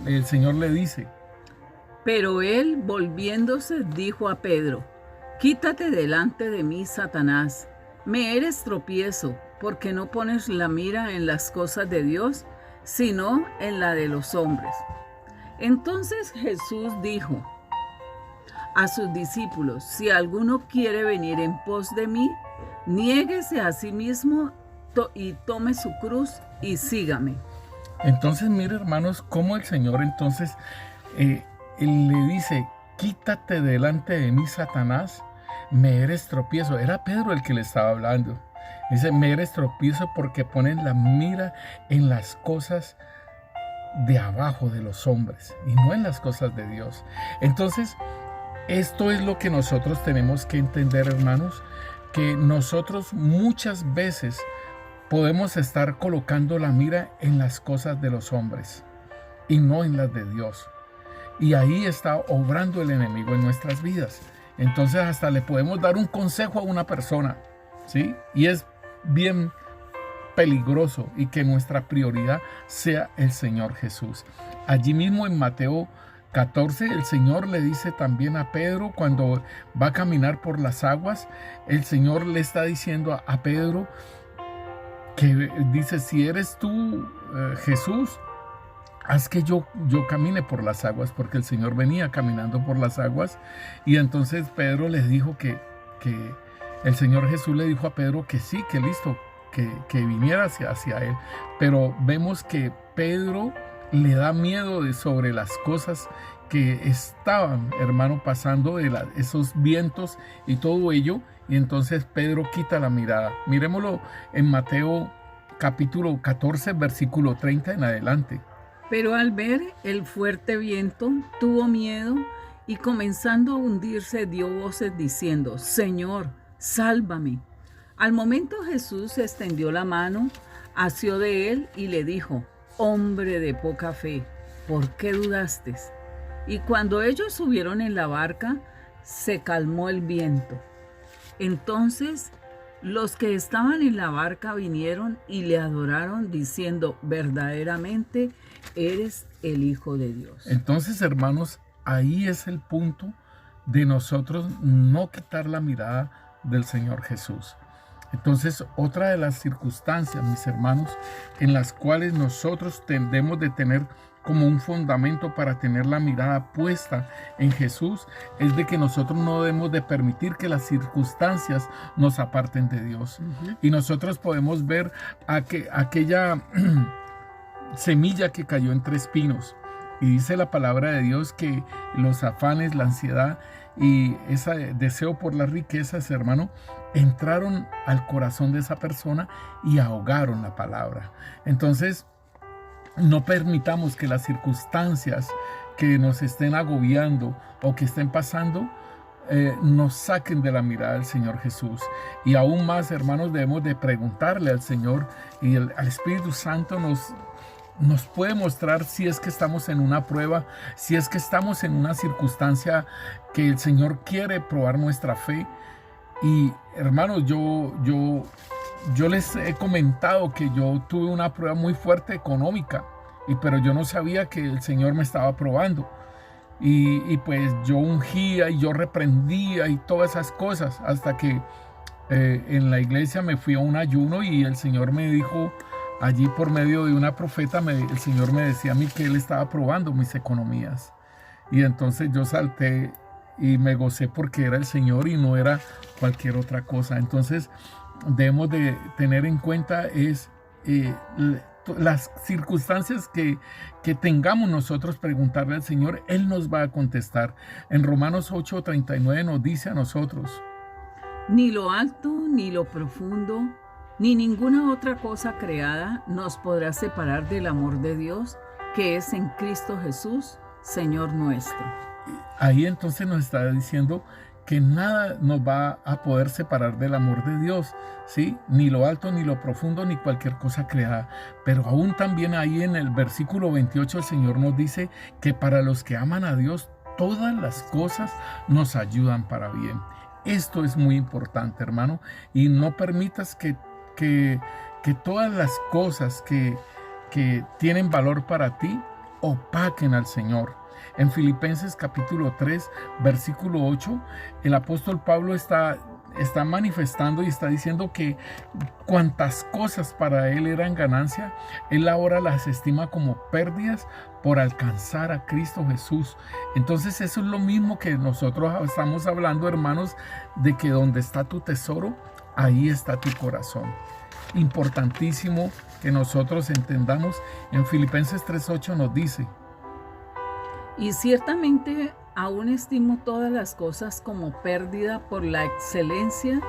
el Señor le dice: pero él, volviéndose, dijo a Pedro: quítate delante de mí, Satanás, me eres tropiezo, porque no pones la mira en las cosas de Dios, sino en la de los hombres. Entonces Jesús dijo a sus discípulos: si alguno quiere venir en pos de mí, niéguese a sí mismo y tome su cruz y sígame. Entonces, mire, hermanos, cómo el Señor entonces le dice: quítate delante de mí, Satanás, me eres tropiezo. Era Pedro el que le estaba hablando. Dice: me eres tropiezo porque ponen la mira en las cosas de abajo de los hombres y no en las cosas de Dios. Entonces, esto es lo que nosotros tenemos que entender, hermanos, que nosotros muchas veces podemos estar colocando la mira en las cosas de los hombres y no en las de Dios. Y ahí está obrando el enemigo en nuestras vidas. Entonces hasta le podemos dar un consejo a una persona, ¿sí? Y es bien peligroso, y que nuestra prioridad sea el Señor Jesús. Allí mismo en Mateo 14, el Señor le dice también a Pedro, cuando va a caminar por las aguas, el Señor le está diciendo a Pedro que dice: si eres tú, Jesús, haz que yo camine por las aguas, porque el Señor venía caminando por las aguas. Y entonces Pedro les dijo que el Señor Jesús le dijo a Pedro que sí, que listo, que viniera hacia él. Pero vemos que Pedro le da miedo sobre las cosas que estaban, hermano, pasando de esos vientos y todo ello. Y entonces Pedro quita la mirada. Miremoslo en Mateo capítulo 14, versículo 30 en adelante. Pero al ver el fuerte viento, tuvo miedo y comenzando a hundirse dio voces diciendo: Señor, sálvame. Al momento Jesús extendió la mano, asió de él y le dijo: Hombre de poca fe, ¿por qué dudaste? Y cuando ellos subieron en la barca, se calmó el viento. Entonces los que estaban en la barca vinieron y le adoraron diciendo: verdaderamente eres el Hijo de Dios. Entonces, hermanos, ahí es el punto de nosotros no quitar la mirada del Señor Jesús. Entonces, otra de las circunstancias, mis hermanos, en las cuales nosotros tendemos de tener como un fundamento para tener la mirada puesta en Jesús, es de que nosotros no debemos de permitir que las circunstancias nos aparten de Dios. Y nosotros podemos ver aquella semilla que cayó entre espinos. Y dice la palabra de Dios que los afanes, la ansiedad y ese deseo por las riquezas, hermano, entraron al corazón de esa persona y ahogaron la palabra. Entonces, no permitamos que las circunstancias que nos estén agobiando o que estén pasando nos saquen de la mirada del Señor Jesús. Y aún más, hermanos, debemos de preguntarle al Señor, y al Espíritu Santo nos puede mostrar si es que estamos en una prueba, si es que estamos en una circunstancia que el Señor quiere probar nuestra fe. Y hermanos, yo les he comentado que yo tuve una prueba muy fuerte económica, pero yo no sabía que el Señor me estaba probando. Y pues yo ungía y yo reprendía y todas esas cosas, hasta que en la iglesia me fui a un ayuno y el Señor me dijo, allí por medio de una profeta, el Señor me decía a mí que Él estaba probando mis economías. Y entonces yo salté y me gocé porque era el Señor y no era cualquier otra cosa. Entonces debemos de tener en cuenta las circunstancias que tengamos nosotros, preguntarle al Señor, Él nos va a contestar. En Romanos 8:39 nos dice a nosotros: Ni lo alto, ni lo profundo, ni ninguna otra cosa creada nos podrá separar del amor de Dios, que es en Cristo Jesús, Señor nuestro. Ahí entonces nos está diciendo que nada nos va a poder separar del amor de Dios, ¿sí? Ni lo alto, ni lo profundo, ni cualquier cosa creada. Pero aún también ahí en el versículo 28 el Señor nos dice que para los que aman a Dios, todas las cosas nos ayudan para bien. Esto es muy importante, hermano, y no permitas que todas las cosas que tienen valor para ti opaquen al Señor. En Filipenses capítulo 3, versículo 8, el apóstol Pablo está manifestando y está diciendo que cuantas cosas para él eran ganancia, él ahora las estima como pérdidas por alcanzar a Cristo Jesús. Entonces eso es lo mismo que nosotros estamos hablando, hermanos, de que donde está tu tesoro, ahí está tu corazón. Importantísimo que nosotros entendamos. En Filipenses 3:8 nos dice: Y ciertamente aún estimo todas las cosas como pérdida por la excelencia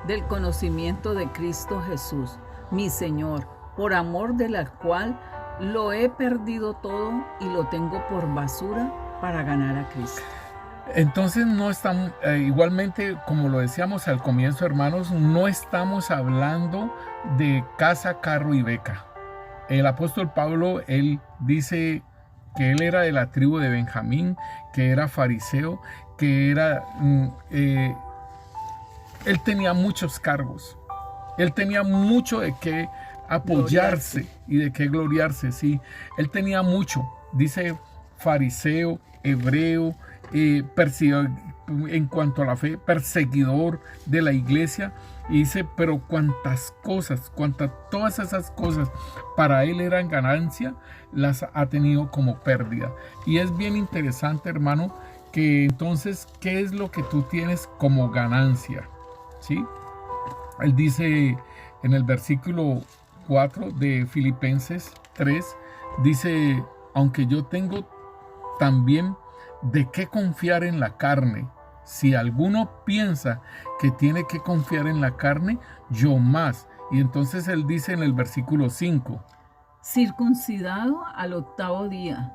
del conocimiento de Cristo Jesús, mi Señor, por amor de la cual lo he perdido todo y lo tengo por basura para ganar a Cristo. Entonces no estamos, igualmente como lo decíamos al comienzo, hermanos, no estamos hablando de casa, carro y beca. El apóstol Pablo, él dice que él era de la tribu de Benjamín, que era fariseo, que él tenía muchos cargos, él tenía mucho de qué apoyarse y de qué gloriarse, sí, él tenía mucho, dice fariseo, hebreo, en cuanto a la fe, perseguidor de la iglesia. Y dice, pero todas esas cosas para él eran ganancia, las ha tenido como pérdida. Y es bien interesante, hermano, que entonces, ¿qué es lo que tú tienes como ganancia? ¿Sí? Él dice en el versículo 4 de Filipenses 3, dice, aunque yo tengo también de qué confiar en la carne. Si alguno piensa que tiene que confiar en la carne, yo más. Y entonces él dice en el versículo 5. Circuncidado al 8º día,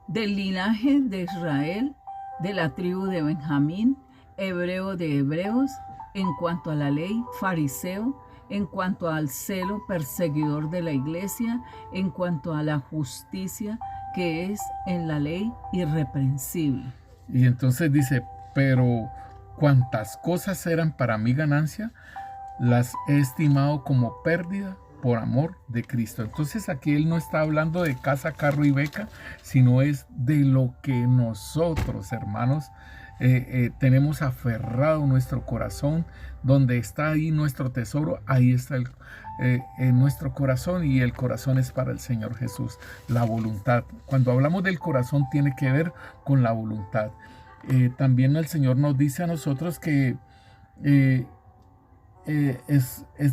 del linaje de Israel, de la tribu de Benjamín, hebreo de hebreos, en cuanto a la ley, fariseo, en cuanto al celo, perseguidor de la iglesia, en cuanto a la justicia que es en la ley, irreprensible. Y entonces dice, pero cuantas cosas eran para mi ganancia, las he estimado como pérdida por amor de Cristo. Entonces aquí él no está hablando de casa, carro y beca, sino es de lo que nosotros, hermanos, tenemos aferrado nuestro corazón. Donde está ahí nuestro tesoro, ahí está en nuestro corazón, y el corazón es para el Señor Jesús. La voluntad, cuando hablamos del corazón, tiene que ver con la voluntad. También el Señor nos dice a nosotros que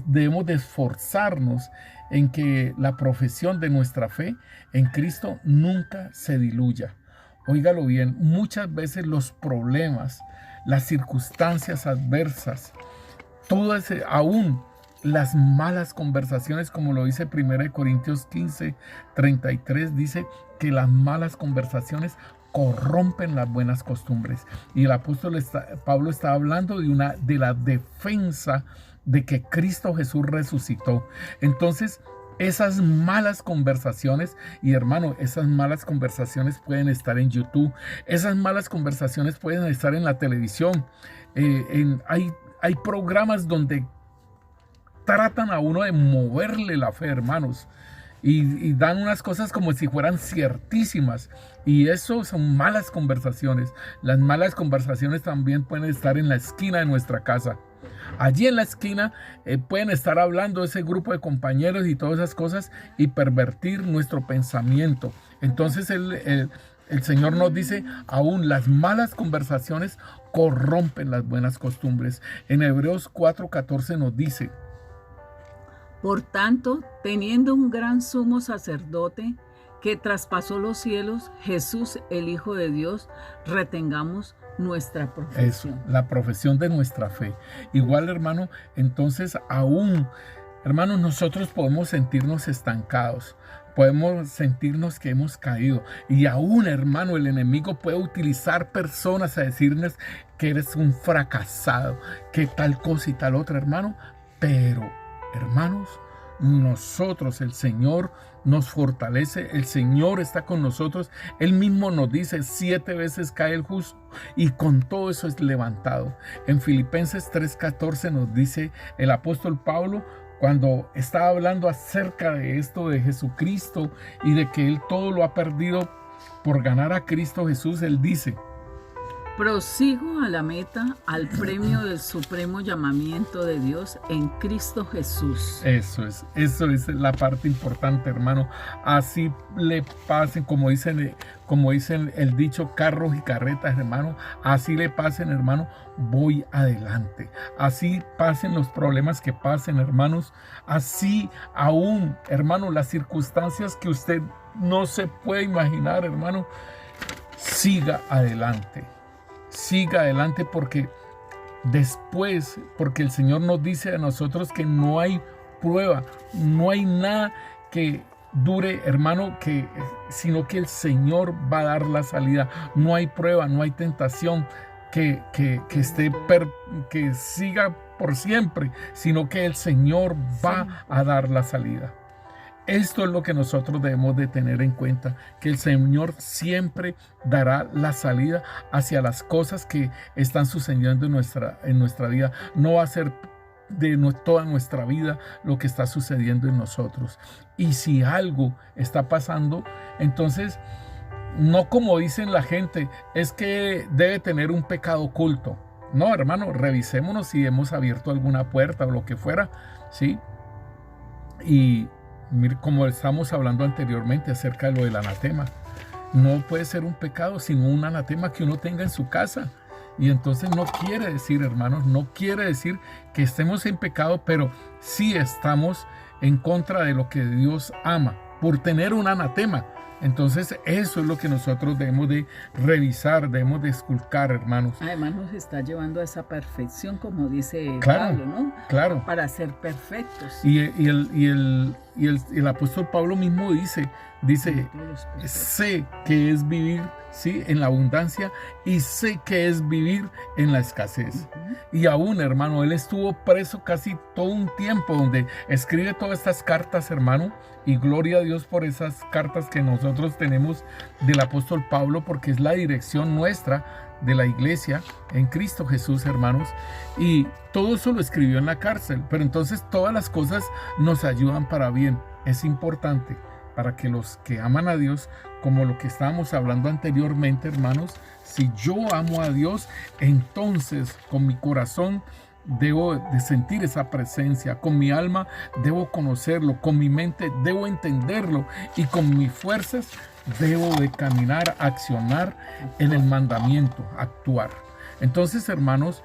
debemos de esforzarnos en que la profesión de nuestra fe en Cristo nunca se diluya. Óigalo bien, muchas veces los problemas, las circunstancias adversas, todas, aún las malas conversaciones, como lo dice 1 Corintios 15:33, dice que las malas conversaciones corrompen las buenas costumbres. Y el apóstol Pablo está hablando de la defensa de que Cristo Jesús resucitó. Entonces, esas malas conversaciones, y hermano, esas malas conversaciones pueden estar en YouTube, esas malas conversaciones pueden estar en la televisión, hay programas donde tratan a uno de moverle la fe, hermanos, y dan unas cosas como si fueran ciertísimas, y eso son malas conversaciones. Las malas conversaciones también pueden estar en la esquina de nuestra casa. Allí en la esquina pueden estar hablando ese grupo de compañeros y todas esas cosas y pervertir nuestro pensamiento. Entonces el Señor nos dice, aún las malas conversaciones corrompen las buenas costumbres. En Hebreos 4:14 nos dice, por tanto, teniendo un gran sumo sacerdote que traspasó los cielos, Jesús, el Hijo de Dios, retengamos nuestra profesión. Eso, la profesión de nuestra fe. Igual, hermano, entonces aún, hermanos, nosotros podemos sentirnos estancados. Podemos sentirnos que hemos caído. Y aún, hermano, el enemigo puede utilizar personas a decirnos que eres un fracasado, que tal cosa y tal otra, hermano. Pero, hermanos, nosotros, el Señor nos fortalece, el Señor está con nosotros. Él mismo nos dice, 7 veces cae el justo y con todo eso es levantado. En Filipenses 3:14 nos dice el apóstol Pablo, cuando estaba hablando acerca de esto de Jesucristo y de que él todo lo ha perdido por ganar a Cristo Jesús, él dice, prosigo a la meta, al premio del supremo llamamiento de Dios en Cristo Jesús. Eso es la parte importante, hermano. Así le pasen, como dicen el dicho, carros y carretas, hermano. Así le pasen, hermano, voy adelante. Así pasen los problemas que pasen, hermanos. Así aún, hermano, las circunstancias que usted no se puede imaginar, hermano. Siga adelante. Siga adelante porque después, porque el Señor nos dice a nosotros que no hay prueba, no hay nada que dure, hermano, sino que el Señor va a dar la salida. No hay prueba, no hay tentación que siga por siempre, sino que el Señor va a dar la salida. Esto es lo que nosotros debemos de tener en cuenta, que el Señor siempre dará la salida hacia las cosas que están sucediendo en nuestra vida. No va a ser de toda nuestra vida lo que está sucediendo en nosotros. Y si algo está pasando, entonces No como dicen la gente, es que debe tener un pecado oculto. No, hermano, revisémonos si hemos abierto alguna puerta o lo que fuera, ¿sí? Y mire, como estamos hablando anteriormente acerca de lo del anatema, no puede ser un pecado, sino un anatema que uno tenga en su casa. Y entonces no quiere decir, hermanos, no quiere decir que estemos en pecado, pero sí estamos en contra de lo que Dios ama, por tener un anatema. Entonces eso es lo que nosotros debemos de revisar, debemos de esculcar, hermanos. Además nos está llevando a esa perfección, como dice Claro, Pablo, ¿no? claro. Para ser perfectos. Y el apóstol Pablo mismo dice, sé que es vivir, ¿sí?, en la abundancia, y sé que es vivir en la escasez. Y aún, hermano, él estuvo preso casi todo un tiempo, donde escribe todas estas cartas, hermano, y gloria a Dios por esas cartas que nosotros tenemos del apóstol Pablo, porque es la dirección nuestra de la iglesia en Cristo Jesús, hermanos. Y todo eso lo escribió en la cárcel, pero entonces todas las cosas nos ayudan para bien. Es importante para que los que aman a Dios, como lo que estábamos hablando anteriormente, hermanos, si yo amo a Dios, entonces con mi corazón debo de sentir esa presencia, con mi alma debo conocerlo, con mi mente debo entenderlo, y con mis fuerzas debo de caminar, accionar en el mandamiento, actuar. Entonces, hermanos,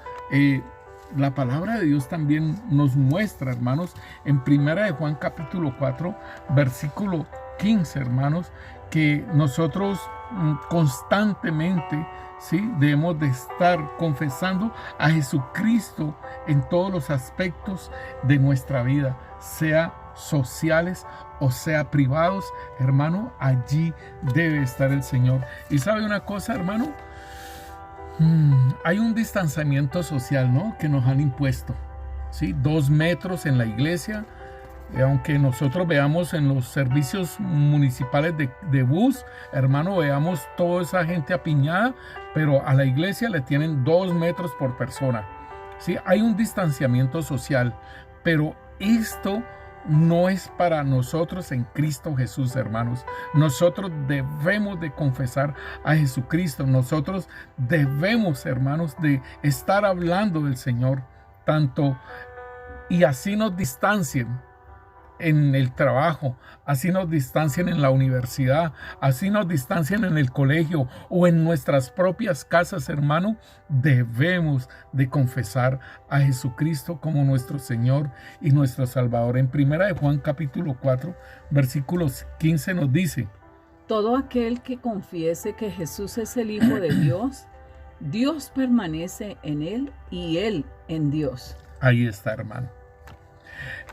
la palabra de Dios también nos muestra, hermanos, en Primera de Juan capítulo 4, versículo 15, hermanos, que nosotros constantemente, ¿sí?, debemos de estar confesando a Jesucristo en todos los aspectos de nuestra vida, sea sociales o sea privados, hermano, allí debe estar el Señor. Y sabe una cosa, hermano, hay un distanciamiento social, ¿no?, que nos han impuesto, ¿sí? 2 metros en la iglesia. Aunque nosotros veamos en los servicios municipales de bus, hermano, veamos toda esa gente apiñada, pero a la iglesia le tienen 2 metros por persona, ¿sí? Hay un distanciamiento social, pero esto no es para nosotros en Cristo Jesús, hermanos. Nosotros debemos de confesar a Jesucristo. Nosotros debemos, hermanos, de estar hablando del Señor, tanto, y así nos distancien en el trabajo, así nos distancian en la universidad, así nos distancian en el colegio o en nuestras propias casas, hermano, debemos de confesar a Jesucristo como nuestro Señor y nuestro Salvador. En Primera de Juan capítulo 4, versículos 15 nos dice: todo aquel que confiese que Jesús es el Hijo de Dios, Dios permanece en él y él en Dios. Ahí está, hermano.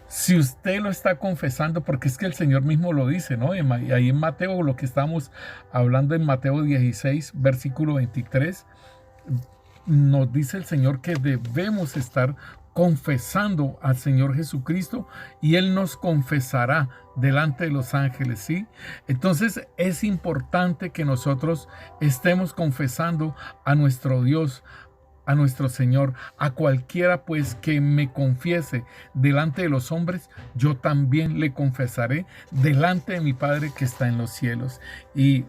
Si usted lo está confesando, porque es que el Señor mismo lo dice, ¿no? Ahí en Mateo, lo que estamos hablando en Mateo 16, versículo 23, nos dice el Señor que debemos estar confesando al Señor Jesucristo y Él nos confesará delante de los ángeles, ¿sí? Entonces es importante que nosotros estemos confesando a nuestro Dios, a nuestro Señor. A cualquiera pues que me confiese delante de los hombres, yo también le confesaré delante de mi Padre que está en los cielos. Y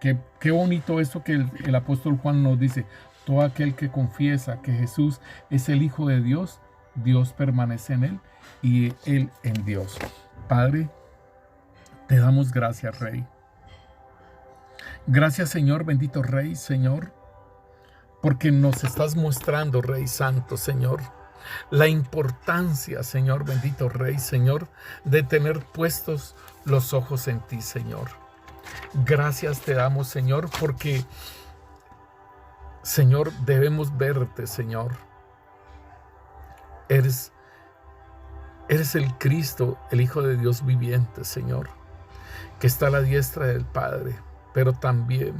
qué bonito eso que el apóstol Juan nos dice: todo aquel que confiesa que Jesús es el Hijo de Dios, Dios permanece en él y él en Dios. Padre, te damos gracias, Rey. Gracias, Señor, bendito Rey, Señor, porque nos estás mostrando, Rey Santo, Señor, la importancia, Señor, bendito Rey, Señor, de tener puestos los ojos en ti, Señor. Gracias te damos, Señor, porque, Señor, debemos verte, Señor. Eres el Cristo, el Hijo de Dios viviente, Señor, que está a la diestra del Padre, pero también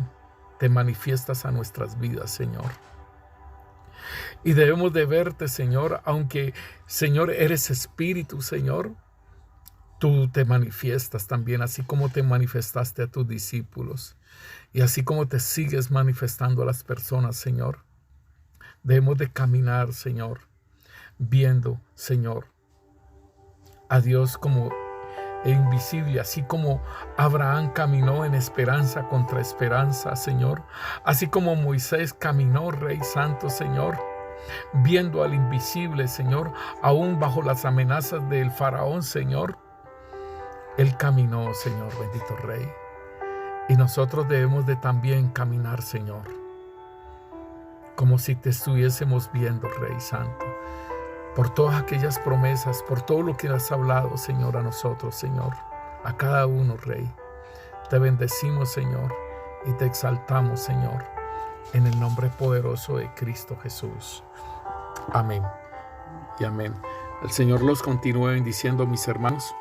te manifiestas a nuestras vidas, Señor. Y debemos de verte, Señor, aunque, Señor, eres Espíritu, Señor, tú te manifiestas también, así como te manifestaste a tus discípulos y así como te sigues manifestando a las personas, Señor. Debemos de caminar, Señor, viendo, Señor, a Dios como e invisible, así como Abraham caminó en esperanza contra esperanza, Señor, así como Moisés caminó, Rey Santo, Señor, viendo al invisible, Señor, aún bajo las amenazas del faraón, Señor. Él caminó, Señor, bendito Rey. Y nosotros debemos de también caminar, Señor, como si te estuviésemos viendo, Rey Santo, por todas aquellas promesas, por todo lo que has hablado, Señor, a nosotros, Señor, a cada uno, Rey. Te bendecimos, Señor, y te exaltamos, Señor, en el nombre poderoso de Cristo Jesús. Amén y amén. El Señor los continúe bendiciendo, mis hermanos.